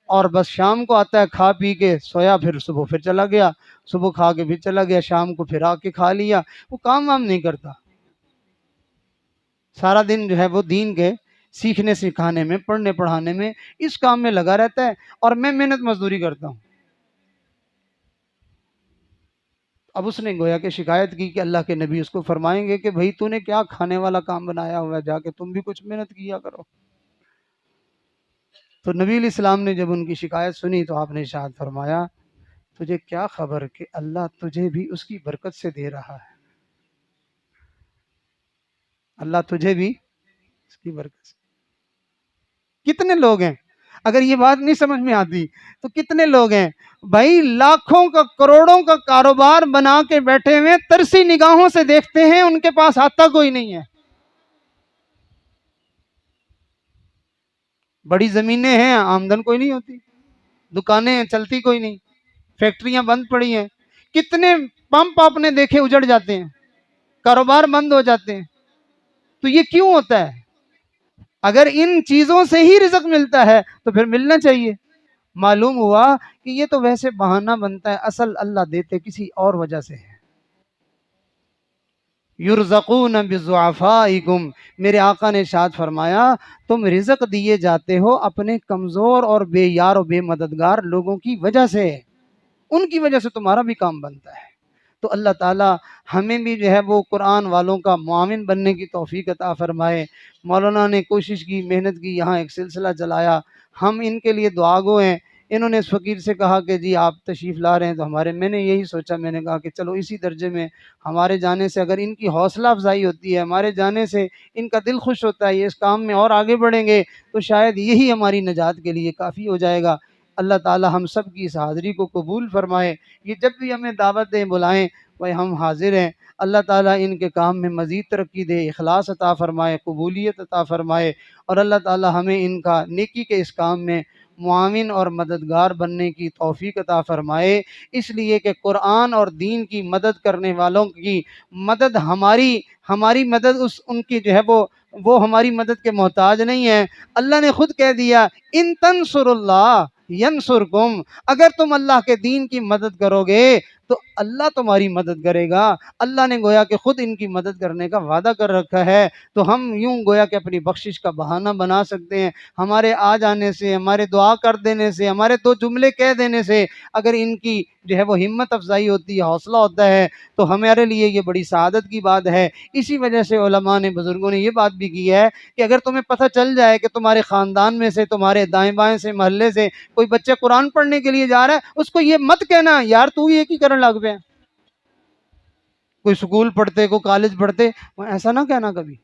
Speaker 1: اور بس شام کو آتا ہے، کھا پی کے سویا، پھر صبح پھر چلا گیا، صبح کھا کے پھر چلا گیا، شام کو پھر آ کے کھا لیا، وہ کام وام نہیں کرتا، سارا دن جو ہے وہ دین کے سیکھنے سکھانے میں، پڑھنے پڑھانے میں، اس کام میں لگا رہتا ہے، اور میں محنت مزدوری کرتا ہوں۔ اب اس نے گویا کہ شکایت کی کہ اللہ کے نبی اس کو فرمائیں گے کہ بھئی تو نے کیا کھانے والا کام بنایا ہوا ہے، جا کے تم بھی کچھ محنت کیا کرو۔ تو نبی علیہ السلام نے جب ان کی شکایت سنی تو آپ نے ارشاد فرمایا، تجھے کیا خبر کہ اللہ تجھے بھی اس کی برکت سے دے رہا ہے، اللہ تجھے بھی اس کی برکت سے۔ کتنے لوگ ہیں، اگر یہ بات نہیں سمجھ میں آتی تو کتنے لوگ ہیں بھائی، لاکھوں کا، کروڑوں کا کاروبار بنا کے بیٹھے ہوئے، ترسی نگاہوں سے دیکھتے ہیں، ان کے پاس آتا کوئی نہیں ہے، بڑی زمینیں ہیں، آمدن کوئی نہیں ہوتی، دکانیں ہیں، چلتی کوئی نہیں، فیکٹریاں بند پڑی ہیں، کتنے پمپ آپ نے دیکھے اجڑ جاتے ہیں، کاروبار بند ہو جاتے ہیں۔ تو یہ کیوں ہوتا ہے؟ اگر ان چیزوں سے ہی رزق ملتا ہے تو پھر ملنا چاہیے۔ معلوم ہوا کہ یہ تو ویسے بہانہ بنتا ہے، اصل اللہ دیتے کسی اور وجہ سے ہے۔ یرزقون بضعفائکم، میرے آقا نے ارشاد فرمایا، تم رزق دیے جاتے ہو اپنے کمزور اور بے یار و بے مددگار لوگوں کی وجہ سے، ان کی وجہ سے تمہارا بھی کام بنتا ہے۔ تو اللہ تعالی ہمیں بھی جو ہے وہ قرآن والوں کا معاون بننے کی توفیق عطا فرمائے۔ مولانا نے کوشش کی، محنت کی، یہاں ایک سلسلہ چلایا، ہم ان کے لیے دعا گو ہیں۔ انہوں نے اس فقیر سے کہا کہ جی آپ تشریف لا رہے ہیں تو میں نے یہی سوچا، میں نے کہا کہ چلو اسی درجے میں ہمارے جانے سے اگر ان کی حوصلہ افزائی ہوتی ہے، ہمارے جانے سے ان کا دل خوش ہوتا ہے، یہ اس کام میں اور آگے بڑھیں گے، تو شاید یہی ہماری نجات کے لیے کافی ہو جائے گا۔ اللہ تعالی ہم سب کی اس حاضری کو قبول فرمائے۔ یہ جب بھی ہمیں دعوت دیں، بلائیں، بھائی ہم حاضر ہیں۔ اللہ تعالیٰ ان کے کام میں مزید ترقی دے، اخلاص عطا فرمائے، قبولیت عطا فرمائے، اور اللہ تعالیٰ ہمیں ان کا نیکی کے اس کام میں معاون اور مددگار بننے کی توفیق عطا فرمائے، اس لیے کہ قرآن اور دین کی مدد کرنے والوں کی مدد ہماری مدد ان کی جو ہے وہ ہماری مدد کے محتاج نہیں ہے۔ اللہ نے خود کہہ دیا ان تنصر اللہ ینصرکم، اگر تم اللہ کے دین کی مدد کرو گے تو اللہ تمہاری مدد کرے گا۔ اللہ نے گویا کہ خود ان کی مدد کرنے کا وعدہ کر رکھا ہے، تو ہم یوں گویا کہ اپنی بخشش کا بہانہ بنا سکتے ہیں۔ ہمارے آ جانے سے، ہمارے دعا کر دینے سے، ہمارے دو جملے کہہ دینے سے اگر ان کی جو ہے وہ ہمت افزائی ہوتی ہے، حوصلہ ہوتا ہے، تو ہمارے لیے یہ بڑی سعادت کی بات ہے۔ اسی وجہ سے علماء نے، بزرگوں نے یہ بات بھی کی ہے کہ اگر تمہیں پتہ چل جائے کہ تمہارے خاندان میں سے، تمہارے دائیں بائیں سے، محلے سے کوئی بچہ قرآن پڑھنے کے لیے جا رہا ہے، اس کو یہ مت کہنا یار تو یہ کی کرن لگ پیا، کوئی سکول پڑھتے، کوئی کالج پڑھتے، ایسا نہ کہنا کبھی۔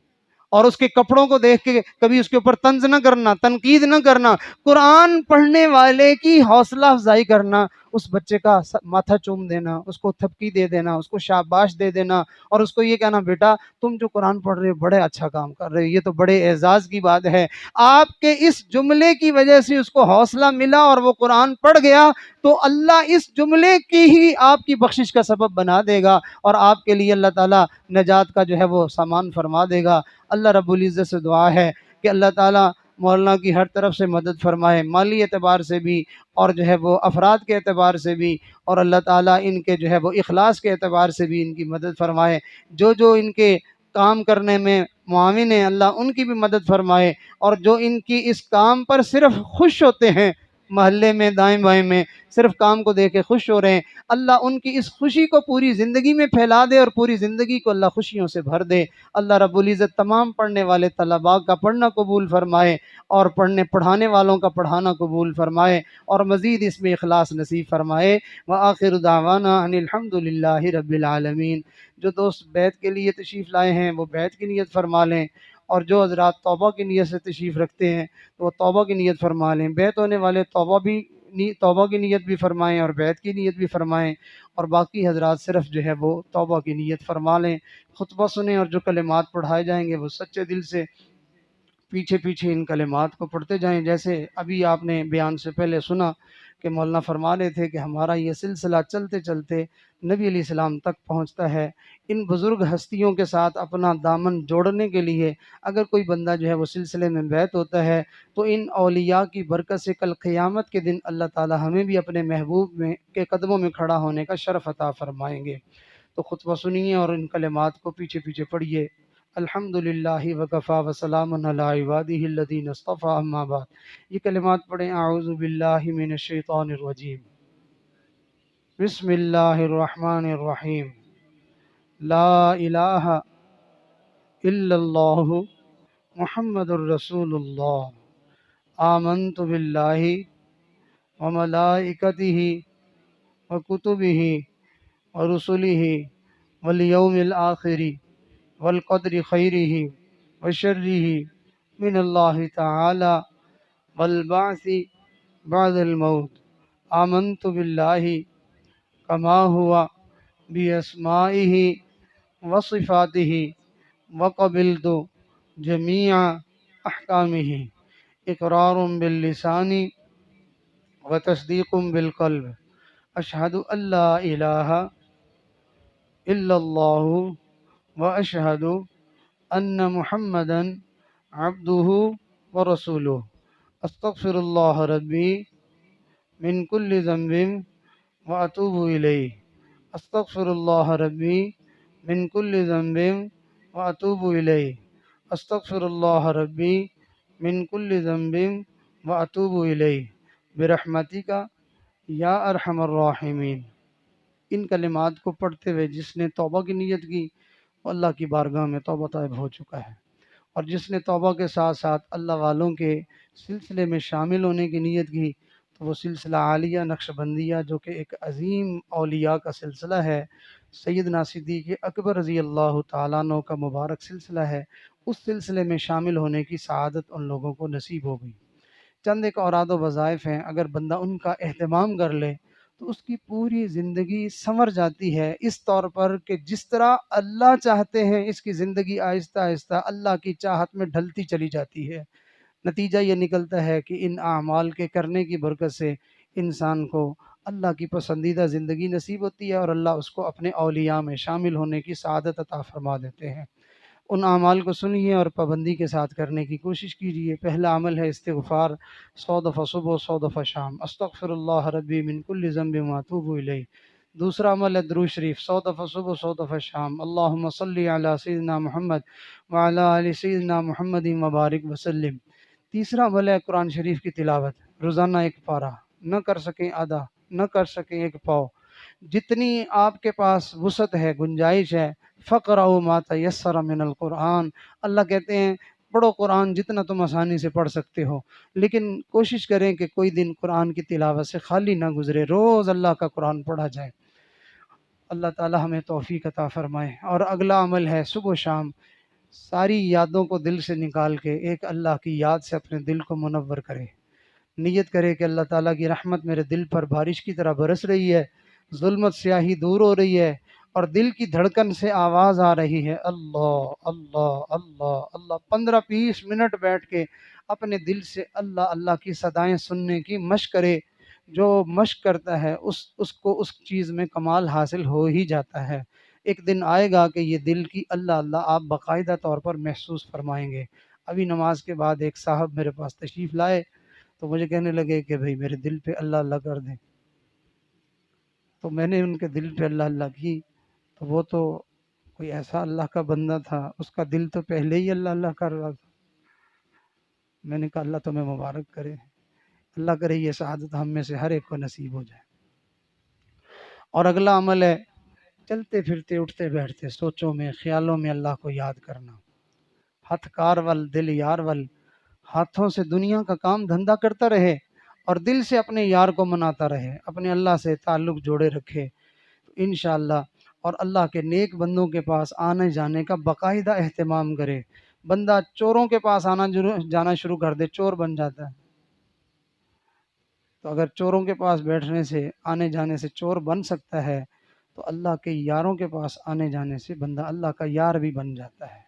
Speaker 1: اور اس کے کپڑوں کو دیکھ کے کبھی اس کے اوپر طنز نہ کرنا، تنقید نہ کرنا، قرآن پڑھنے والے کی حوصلہ افزائی کرنا، اس بچے کا ماتھا چوم دینا، اس کو تھپکی دے دینا، اس کو شاباش دے دینا، اور اس کو یہ کہنا بیٹا تم جو قرآن پڑھ رہے ہو بڑے اچھا کام کر رہے ہو، یہ تو بڑے اعزاز کی بات ہے۔ آپ کے اس جملے کی وجہ سے اس کو حوصلہ ملا اور وہ قرآن پڑھ گیا، تو اللہ اس جملے کی ہی آپ کی بخشش کا سبب بنا دے گا، اور آپ کے لیے اللہ تعالیٰ نجات کا جو ہے وہ سامان فرما دے گا۔ اللہ رب العزت سے دعا ہے کہ اللہ تعالیٰ مولانا کی ہر طرف سے مدد فرمائے، مالی اعتبار سے بھی اور جو ہے وہ افراد کے اعتبار سے بھی، اور اللہ تعالیٰ ان کے جو ہے وہ اخلاص کے اعتبار سے بھی ان کی مدد فرمائے۔ جو ان کے کام کرنے میں معاون ہیں، اللہ ان کی بھی مدد فرمائے، اور جو ان کی اس کام پر صرف خوش ہوتے ہیں، محلے میں دائیں بائیں میں صرف کام کو دیکھ کے خوش ہو رہے ہیں، اللہ ان کی اس خوشی کو پوری زندگی میں پھیلا دے، اور پوری زندگی کو اللہ خوشیوں سے بھر دے۔ اللہ رب العزت تمام پڑھنے والے طلباء کا پڑھنا قبول فرمائے، اور پڑھانے والوں کا پڑھانا قبول فرمائے، اور مزید اس میں اخلاص نصیب فرمائے۔ وآخر دعوانا ان الحمد للہ رب العالمین۔ جو دوست بیت کے لیے تشریف لائے ہیں وہ بیت کی نیت فرما لیں، اور جو حضرات توبہ کی نیت سے تشریف رکھتے ہیں تو وہ توبہ کی نیت فرما لیں۔ بیت ہونے والے توبہ کی نیت بھی فرمائیں اور بیت کی نیت بھی فرمائیں، اور باقی حضرات صرف جو ہے وہ توبہ کی نیت فرما لیں۔ خطبہ سنیں، اور جو کلمات پڑھائے جائیں گے وہ سچے دل سے پیچھے پیچھے ان کلمات کو پڑھتے جائیں۔ جیسے ابھی آپ نے بیان سے پہلے سنا کہ مولانا فرما رہے تھے کہ ہمارا یہ سلسلہ چلتے چلتے نبی علیہ السلام تک پہنچتا ہے۔ ان بزرگ ہستیوں کے ساتھ اپنا دامن جوڑنے کے لیے اگر کوئی بندہ جو ہے وہ سلسلے میں بیعت ہوتا ہے تو ان اولیاء کی برکت سے کل قیامت کے دن اللہ تعالی ہمیں بھی اپنے محبوب کے قدموں میں کھڑا ہونے کا شرف عطا فرمائیں گے۔ تو خطبہ سنیے اور ان کلمات کو پیچھے پیچھے پڑھیے۔ الحمد للہ وکفا وسلام علی عبادہ الذین اصطفیٰ، اما بعد۔ یہ کلمات پڑھیں۔ اعوذ باللہ من الشیطان الرجیم، بسم اللہ الرحمن الرحیم، لا الہ الا اللہ محمد الرسول اللہ، آمنت باللہ وملائکتہ وکتبہ ورسلہ والیوم الآخر والقدر خیرہ وشرہ من اللہ تعالی والبعث بعد الموت، آمنت باللہ کما ہوا باسمائہ وصفاتہ وقبلت جمیع احکامہ، اقرار باللسان وتصدیق بالقلب، اشہد ان لا الہ الا اللہ واشہد ان محمدا عبدہ ورسولہ، استغفر اللہ ربی من کل ذنب واتوب الیہ، استغفر اللہ ربی من کل ذنب واتوب الیہ، استغفر اللہ ربی من کل ذنب واتوب الیہ، برحمتک یا ارحم الراحمین۔ ان کلمات کو پڑھتے ہوئے جس نے توبہ کی نیت کی وہ اللہ کی بارگاہ میں توبہ طائب ہو چکا ہے، اور جس نے توبہ کے ساتھ ساتھ اللہ والوں کے سلسلے میں شامل ہونے کی نیت کی تو وہ سلسلہ عالیہ نقشبندیہ جو کہ ایک عظیم اولیاء کا سلسلہ ہے، سیدنا صدیق اکبر رضی اللہ تعالیٰ عنہ کا مبارک سلسلہ ہے، اس سلسلے میں شامل ہونے کی سعادت ان لوگوں کو نصیب ہو گئی۔ چند ایک اوراد و وظائف ہیں، اگر بندہ ان کا اہتمام کر لے تو اس کی پوری زندگی سنور جاتی ہے، اس طور پر کہ جس طرح اللہ چاہتے ہیں اس کی زندگی آہستہ آہستہ اللہ کی چاہت میں ڈھلتی چلی جاتی ہے۔ نتیجہ یہ نکلتا ہے کہ ان اعمال کے کرنے کی برکت سے انسان کو اللہ کی پسندیدہ زندگی نصیب ہوتی ہے اور اللہ اس کو اپنے اولیاء میں شامل ہونے کی سعادت عطا فرما دیتے ہیں۔ ان اعمال کو سنیے اور پابندی کے ساتھ کرنے کی کوشش کیجیے۔ پہلا عمل ہے استغفار، 100 دفعہ صبح 100 دفعہ شام، استغفر اللہ ربی من کل ذنب واتوب الیہ۔ دوسرا عمل ہے درود شریف، 100 دفعہ صبح 100 دفعہ شام، اللہم صلی علی سیدنا محمد وعلی آل سیدنا محمد وبارک وسلم۔ تیسرا عمل ہے قرآن شریف کی تلاوت، روزانہ ایک پارہ، نہ کر سکیں آدھا، نہ کر سکیں ایک پاؤ، جتنی آپ کے پاس وسعت ہے، گنجائش ہے، فقرؤ ما تیسر من القرآن، اللہ کہتے ہیں پڑھو قرآن جتنا تم آسانی سے پڑھ سکتے ہو، لیکن کوشش کریں کہ کوئی دن قرآن کی تلاوت سے خالی نہ گزرے، روز اللہ کا قرآن پڑھا جائے۔ اللہ تعالی ہمیں توفیق عطا فرمائے۔ اور اگلا عمل ہے صبح و شام ساری یادوں کو دل سے نکال کے ایک اللہ کی یاد سے اپنے دل کو منور کرے، نیت کرے کہ اللہ تعالیٰ کی رحمت میرے دل پر بارش کی طرح برس رہی ہے، ظلمت سیاہی دور ہو رہی ہے، اور دل کی دھڑکن سے آواز آ رہی ہے اللہ اللہ اللہ اللہ۔ 15-20 منٹ بیٹھ کے اپنے دل سے اللہ اللہ کی صدائیں سننے کی مشق کرے۔ جو مشق کرتا ہے اس کو اس چیز میں کمال حاصل ہو ہی جاتا ہے۔ ایک دن آئے گا کہ یہ دل کی اللہ اللہ آپ باقاعدہ طور پر محسوس فرمائیں گے۔ ابھی نماز کے بعد ایک صاحب میرے پاس تشریف لائے تو مجھے کہنے لگے کہ بھئی میرے دل پہ اللہ اللہ کر دیں، تو میں نے ان کے دل پہ اللہ اللہ کی، تو وہ تو کوئی ایسا اللہ کا بندہ تھا، اس کا دل تو پہلے ہی اللہ اللہ کر رہا تھا۔ میں نے کہا اللہ تمہیں مبارک کرے، اللہ کرے یہ سعادت ہم میں سے ہر ایک کو نصیب ہو جائے۔ اور اگلا عمل ہے چلتے پھرتے اٹھتے بیٹھتے سوچوں میں خیالوں میں اللہ کو یاد کرنا، ہاتھ کار ول دل یار ول، ہاتھوں سے دنیا کا کام دھندا کرتا رہے اور دل سے اپنے یار کو مناتا رہے، اپنے اللہ سے تعلق جوڑے رکھے تو انشاءاللہ، اور اللہ کے نیک بندوں کے پاس آنے جانے کا باقاعدہ اہتمام کرے۔ بندہ چوروں کے پاس جانا شروع کر دے، چور بن جاتا ہے، تو اگر چوروں کے پاس بیٹھنے سے آنے جانے سے چور بن سکتا ہے تو اللہ کے یاروں کے پاس آنے جانے سے بندہ اللہ کا یار بھی بن جاتا ہے۔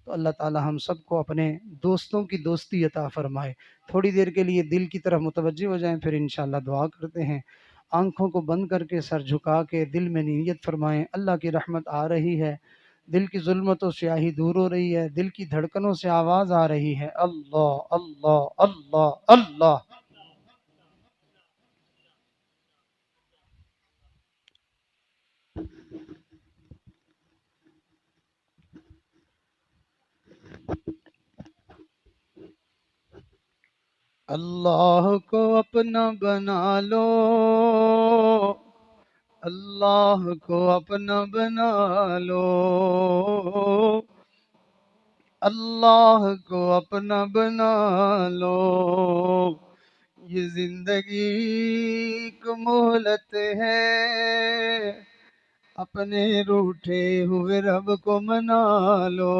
Speaker 1: تو اللہ تعالی ہم سب کو اپنے دوستوں کی دوستی عطا فرمائے۔ تھوڑی دیر کے لیے دل کی طرف متوجہ ہو جائیں، پھر انشاءاللہ دعا کرتے ہیں۔ آنکھوں کو بند کر کے سر جھکا کے دل میں نیت فرمائیں اللہ کی رحمت آ رہی ہے، دل کی ظلمت و سیاہی دور ہو رہی ہے، دل کی دھڑکنوں سے آواز آ رہی ہے اللہ اللہ اللہ اللہ۔ اللہ کو اپنا بنا لو، اللہ کو اپنا بنا لو، اللہ کو اپنا بنا لو، یہ زندگی ایک مہلت ہے، اپنے روٹھے ہوئے رب کو منا لو،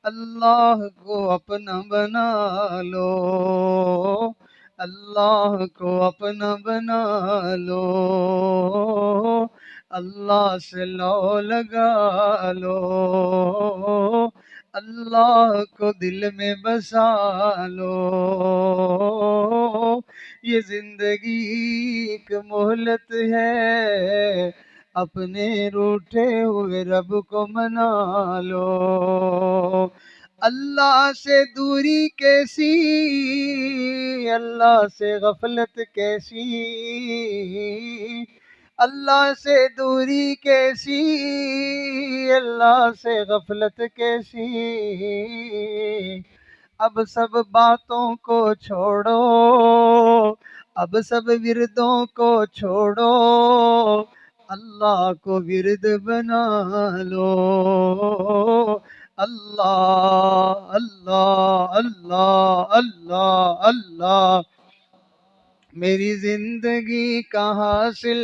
Speaker 1: اللہ کو اپنا بنا لو، اللہ کو اپنا بنا لو، اللہ سے لو لگا لو، اللہ کو دل میں بسا لو، یہ زندگی ایک مہلت ہے، اپنے روٹھے ہوئے رب کو منا لو، اللہ سے دوری کیسی، اللہ سے غفلت کیسی، اللہ سے دوری کیسی، اللہ سے غفلت کیسی، اب سب باتوں کو چھوڑو، اب سب وردوں کو چھوڑو، اللہ کو ورد بنا لو، اللہ اللہ اللہ اللہ اللہ۔ میری زندگی کا حاصل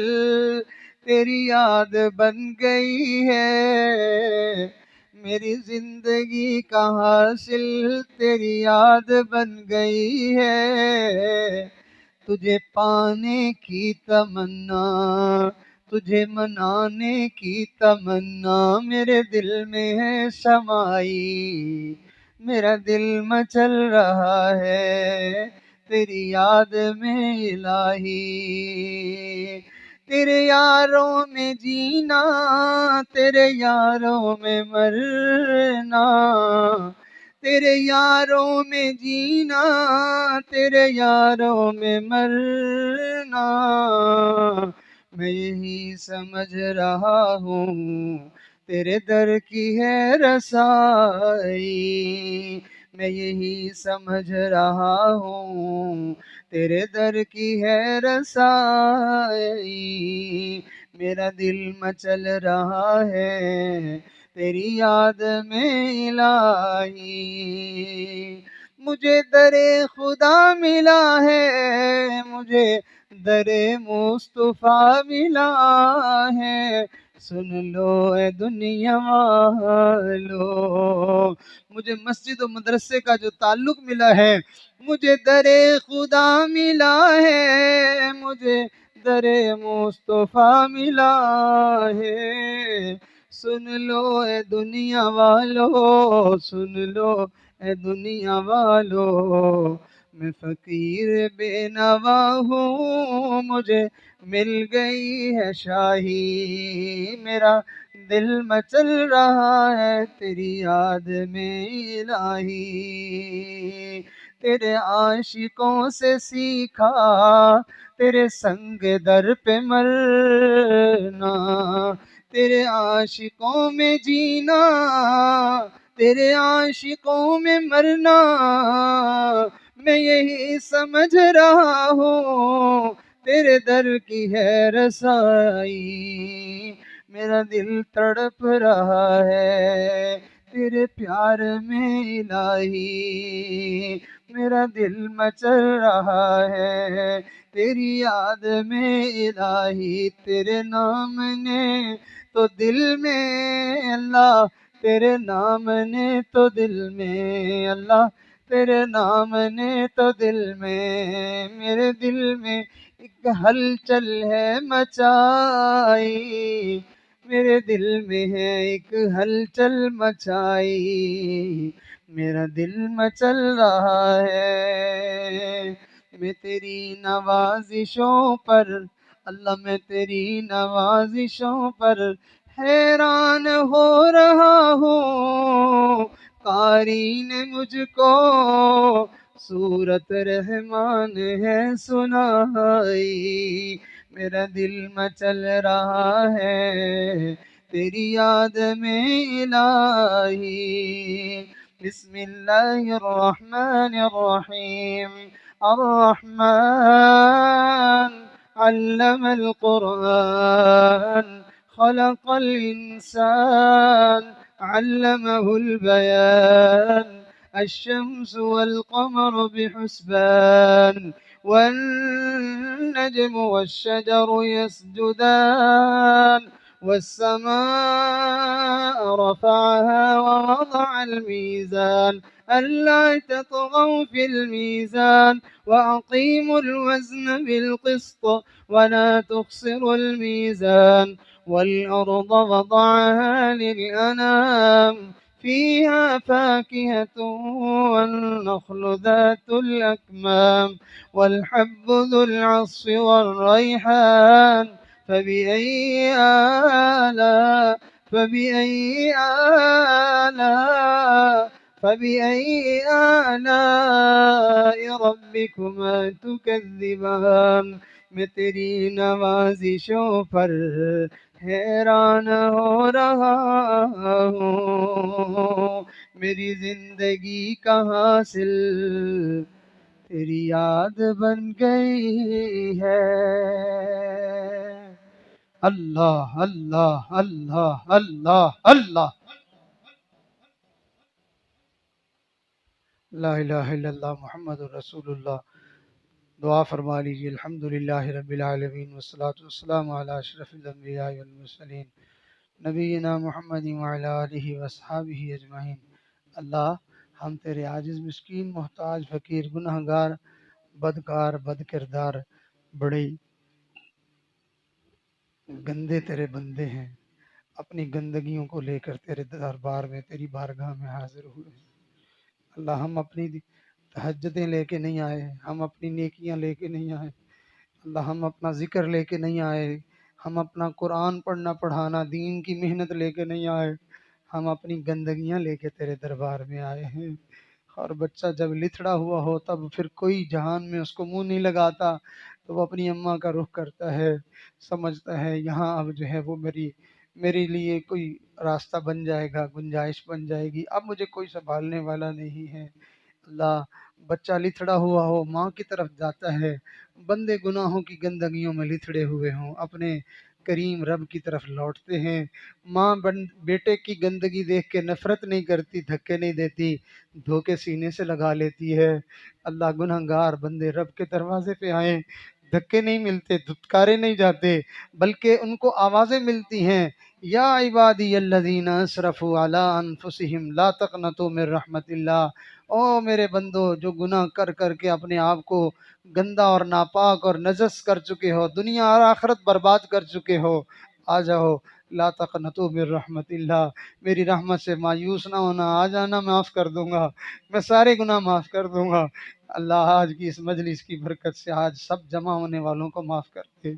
Speaker 1: تیری یاد بن گئی ہے، میری زندگی کا حاصل تیری یاد بن گئی ہے، تجھے پانے کی تمنا، تجھے منانے کی تمنا میرے دل میں ہے سمائی،
Speaker 2: میرا دل مچل رہا ہے تیری یاد میں الہی، تیرے یاروں میں جینا تیرے یاروں میں مرنا، تیرے یاروں میں جینا تیرے یاروں میں مرنا، میں یہی سمجھ رہا ہوں تیرے در کی ہے رسائی، میں یہی سمجھ رہا ہوں تیرے در کی ہے رسائی، میرا دل مچل رہا ہے تیری یاد میں الہی، مجھے در خدا ملا ہے مجھے در مصطفیٰ ملا ہے، سن لو اے دنیا والو، مجھے مسجد و مدرسے کا جو تعلق ملا ہے، مجھے در خدا ملا ہے مجھے در مصطفیٰ ملا ہے، سن لو اے دنیا والو، سن لو اے دنیا والو، میں فقیر بے نوا ہوں مجھے مل گئی ہے شاہی، میرا دل مچل رہا ہے تیری یاد میں الہی، تیرے عاشقوں سے سیکھا تیرے سنگ در پہ مرنا، تیرے عاشقوں میں جینا تیرے عاشقوں میں مرنا، میں یہی سمجھ رہا ہوں تیرے در کی ہے رسائی، میرا دل تڑپ رہا ہے تیرے پیار میں الہی، میرا دل مچل رہا ہے تیری یاد میں الہی، تیرے نام نے تو دل میں اللہ، تیرے نام نے تو دل میں اللہ، تیرے نام نے تو دل میں، میرے دل میں ایک ہلچل ہے مچائی، میرے دل میں ہے ایک ہلچل مچائی، میرا دل مچل رہا ہے، میں تیری نوازشوں پر اللہ، میں تیری نوازشوں پر حیران ہو رہا ہوں، قاری نے مجھ کو سورت رحمان ہے سنائی، میرا دل مچل رہا ہے تیری یاد میں الہی، بسم اللہ الرحمن الرحیم، الرحمن علم القرآن خلق الإنسان علمه البيان، الشمس والقمر بحسبان، والنجم والشجر يسجدان، والسماء رفعها ووضع الميزان ألا تطغوا في الميزان وأقيموا الوزن بالقسط ولا تخسروا الميزان، والأرض وضعها للأنام فيها فاكهة والنخل ذات الأكمام والحب ذو العصف والريحان، فبأي آلاء فبأي آلاء فبأي آلاء ربكما تكذبان، میں تیری نوازشوں پر حیران ہو رہا ہوں، میری زندگی کا حاصل تیری یاد بن گئی ہے، اللہ اللہ اللہ اللہ اللہ،
Speaker 1: لا الہ الا اللہ محمد رسول اللہ۔ دعا فرما لیجیے۔ الحمدللہ رب العالمین والصلاة والسلام علی اشرف الانبیاء والمرسلین نبینا محمد وعلی آلہ واصحابہ اجمعین۔ اللہ، ہم تیرے عاجز مسکین محتاج فقیر گنہگار بدکار بد کردار بڑے گندے تیرے بندے ہیں، اپنی گندگیوں کو لے کر تیرے دربار میں تیری بارگاہ میں حاضر ہوئے ہیں۔ اللہ ہم اپنی تہجدیں لے کے نہیں آئے، ہم اپنی نیکیاں لے کے نہیں آئے، اللہ ہم اپنا ذکر لے کے نہیں آئے، ہم اپنا قرآن پڑھنا پڑھانا دین کی محنت لے کے نہیں آئے، ہم اپنی گندگیاں لے کے تیرے دربار میں آئے ہیں۔ اور بچہ جب لتھڑا ہوا ہو تب پھر کوئی جہان میں اس کو منہ نہیں لگاتا، تو وہ اپنی اماں کا رخ کرتا ہے، سمجھتا ہے یہاں اب جو ہے وہ میرے لیے کوئی راستہ بن جائے گا، گنجائش بن جائے گی، اب مجھے کوئی سنبھالنے والا نہیں ہے۔ اللہ بچہ لتھڑا ہوا ہو ماں کی طرف جاتا ہے، بندے گناہوں کی گندگیوں میں لتھڑے ہوئے ہوں اپنے کریم رب کی طرف لوٹتے ہیں۔ ماں بیٹے کی گندگی دیکھ کے نفرت نہیں کرتی، دھکے نہیں دیتی، دھوکے سینے سے لگا لیتی ہے۔ اللہ گنہگار بندے رب کے دروازے پہ آئیں، دھکے نہیں ملتے، دھتکارے نہیں جاتے، بلکہ ان کو آوازیں ملتی ہیں، یا عبادی الذین اسرفوا علی انفسہم لا تقنطوا من رحمت اللہ۔ او میرے بندو جو گناہ کر کر کے اپنے آپ کو گندا اور ناپاک اور نجس کر چکے ہو، دنیا اور آخرت برباد کر چکے ہو، آ جاؤ، لا تقنطوا من رحمت اللہ، میری رحمت سے مایوس نہ ہونا، آ جانا، معاف کر دوں گا، میں سارے گناہ معاف کر دوں گا۔ اللہ آج کی اس مجلس کی برکت سے آج سب جمع ہونے والوں کو معاف کر دے،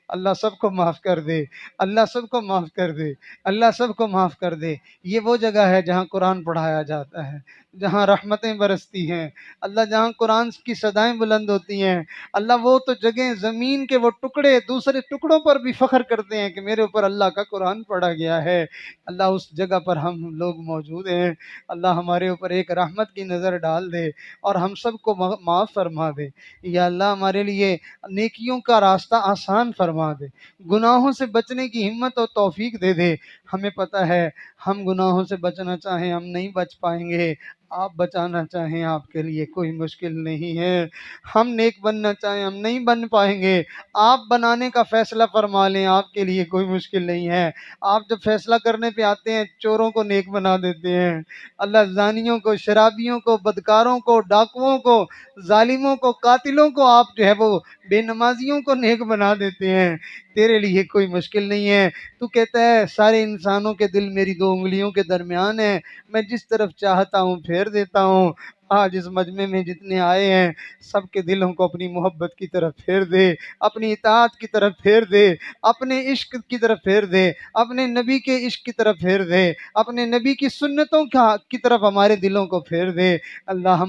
Speaker 1: اللہ سب کو معاف کر دے، اللہ سب کو معاف کر دے، اللہ سب کو معاف کر دے۔ یہ وہ جگہ ہے جہاں قرآن پڑھایا جاتا ہے، جہاں رحمتیں برستی ہیں، اللہ جہاں قرآن کی صدائیں بلند ہوتی ہیں، اللہ وہ تو جگہیں زمین کے وہ ٹکڑے دوسرے ٹکڑوں پر بھی فخر کرتے ہیں کہ میرے اوپر اللہ کا قرآن پڑھا گیا ہے، اللہ اس جگہ پر ہم لوگ موجود ہیں، اللہ ہمارے اوپر ایک رحمت کی نظر ڈال دے اور ہم سب کو معاف فرما دے، یا اللہ ہمارے لیے نیکیوں کا راستہ آسان فرما دے، گناہوں سے بچنے کی ہمت اور توفیق دے دے۔ ہمیں پتہ ہے ہم گناہوں سے بچنا چاہیں ہم نہیں بچ پائیں گے، آپ بچانا چاہیں آپ کے لیے کوئی مشکل نہیں ہے، ہم نیک بننا چاہیں ہم نہیں بن پائیں گے، آپ بنانے کا فیصلہ فرما لیں، آپ کے لیے کوئی مشکل نہیں ہے۔ آپ جب فیصلہ کرنے پہ آتے ہیں چوروں کو نیک بنا دیتے ہیں، اللہ زانیوں کو، شرابیوں کو، بدکاروں کو، ڈاکوؤں کو، ظالموں کو، قاتلوں کو آپ جو ہے وہ بے نمازیوں کو نیک بنا دیتے ہیں، تیرے لیے کوئی مشکل نہیں ہے۔ تو کہتا ہے سارے انسانوں کے دل میری دو انگلیوں کے درمیان ہے، میں جس طرف چاہتا ہوں پھیر دیتا ہوں۔ آج اس مجمع میں جتنے آئے ہیں سب کے دلوں کو اپنی محبت کی طرف پھیر دے، اپنی اطاعت کی طرف پھیر دے، اپنے عشق کی طرف پھیر دے، اپنے نبی کے عشق کی طرف پھیر دے، اپنے نبی کی سنتوں کی طرف ہمارے دلوں کو پھیر دے۔ اللہ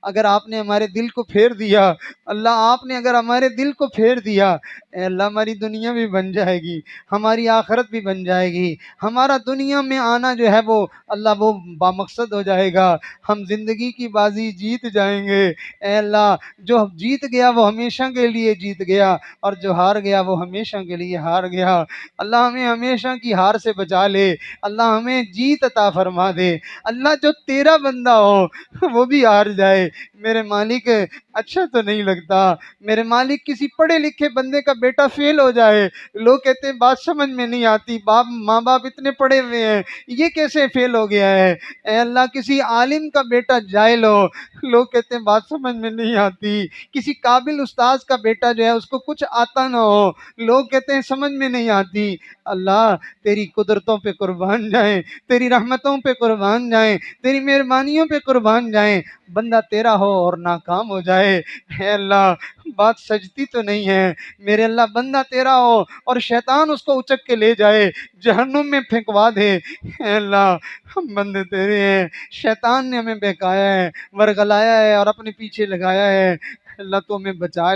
Speaker 1: اگر آپ نے ہمارے دل کو پھیر دیا، اللہ آپ نے اگر ہمارے دل کو پھیر دیا، اے اللہ ہماری دنیا بھی بن جائے گی، ہماری آخرت بھی بن جائے گی، ہمارا دنیا میں آنا جو ہے وہ اللہ وہ بامقصد ہو جائے گا، ہم زندگی کی بازی جیت جائیں گے۔ اے اللہ جو جیت گیا وہ ہمیشہ کے لیے جیت گیا، اور جو ہار گیا وہ ہمیشہ کے لیے ہار گیا۔ اللہ ہمیں ہمیشہ کی ہار سے بچا لے، اللہ ہمیں جیت عطا فرما دے۔ اللہ جو تیرا بندہ ہو وہ بھی ہار جائے، میرے مالک اچھا تو نہیں لگتا، میرے مالک کسی پڑھے لکھے بندے کا بیٹا فیل ہو جائے، لوگ کہتے ہیں بات سمجھ میں نہیں آتی، ماں باپ اتنے پڑھے ہوئے ہیں یہ کیسے فیل ہو گیا ہے۔ اے اللہ کسی عالم کا بیٹا جاہل ہو، لوگ کہتے ہیں بات سمجھ میں نہیں آتی، کسی قابل استاذ کا بیٹا جو ہے اس کو کچھ آتا نہ ہو، لوگ کہتے ہیں سمجھ میں نہیں آتی۔ اللہ تیری قدرتوں پہ قربان جائیں، تیری رحمتوں پہ قربان جائیں، تیری مہربانیوں پہ قربان جائیں، بندہ تیرا ہو اور ناکام ہو جائے۔ اے اللہ بات سجتی تو نہیں ہے، میرے اللہ بندہ تیرا ہو اور شیطان اس کو اچک کے لے جائے، جہنم میں پھینکوا دے۔ اے اللہ ہم بندے تیرے ہیں، شیطان نے ہمیں بہکایا ہے، ورگلایا ہے اور اپنے پیچھے لگایا ہے، اللہ تو ہمیں بچا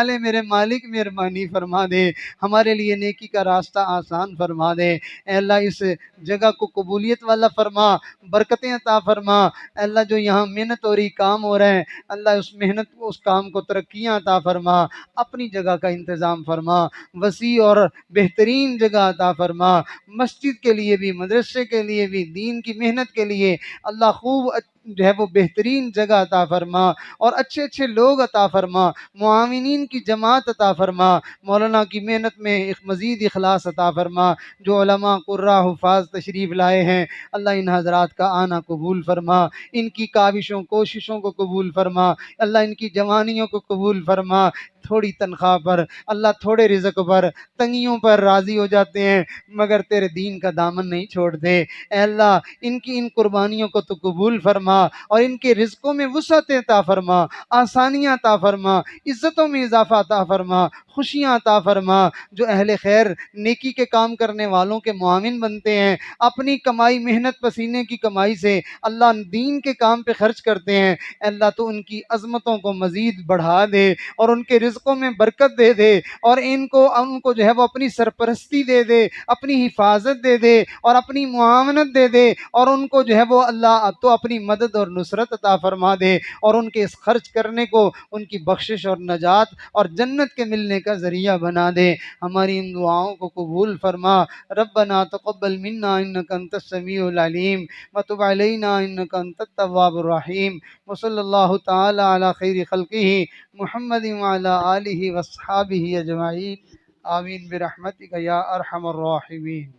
Speaker 1: لے میرے مالک، مہربانی فرما دے، ہمارے لیے نیکی کا راستہ آسان فرما دے۔ اے اللہ اس جگہ کو قبولیت والا فرما، برکتیں عطا فرما۔ اے اللہ جو یہاں محنت ہو رہی، کام ہو رہے ہیں، اللہ اس محنت اس کام کو ترقیاں عطا فرما، اپنی جگہ کا انتظام فرما، وسیع اور بہترین جگہ عطا فرما، مسجد کے لیے بھی، مدرسے کے لیے بھی، دین کی محنت کے لیے اللہ خوب جو ہے وہ بہترین جگہ عطا فرما، اور اچھے اچھے لوگ عطا فرما، معاونین کی جماعت عطا فرما، مولانا کی محنت میں ایک مزید اخلاص عطا فرما، جو علماء قراء حفاظ تشریف لائے ہیں اللہ ان حضرات کا آنا قبول فرما، ان کی کاوشوں کوششوں کو قبول فرما، اللہ ان کی جوانیوں کو قبول فرما،
Speaker 2: تھوڑی تنخواہ پر، اللہ تھوڑے رزق پر، تنگیوں پر راضی ہو جاتے ہیں، مگر تیرے دین کا دامن نہیں چھوڑتے۔ اے اللہ ان کی ان قربانیوں کو تو قبول فرما اور ان کے رزقوں میں وسعت عطا فرما، آسانیاں عطا فرما، عزتوں میں اضافہ عطا فرما، خوشیاں عطا فرما۔ جو اہل خیر نیکی کے کام کرنے والوں کے معاون بنتے ہیں، اپنی کمائی محنت پسینے کی کمائی سے اللہ دین کے کام پہ خرچ کرتے ہیں، اے اللہ تو ان کی عظمتوں کو مزید بڑھا دے اور ان کے رزقوں میں برکت دے دے، اور ان کو جو ہے وہ اپنی سرپرستی دے دے، اپنی حفاظت دے دے اور اپنی معاونت دے دے، اور ان کو جو ہے وہ اللہ تو اپنی مدد اور نصرت عطا فرما دے، اور ان کے اس خرچ کرنے کو ان کی بخشش اور نجات اور جنت کے ملنے کا ذریعہ بنا دے۔ ہماری ان دعاؤں کو قبول فرما۔ ربنا تقبل منا انك انت السميع العليم وتب علينا انك انت التواب الرحيم وصلى الله تعالى على خير خلقه محمد وعلى آله واصحابه اجمعين آمين برحمتك يا ارحم الراحمين۔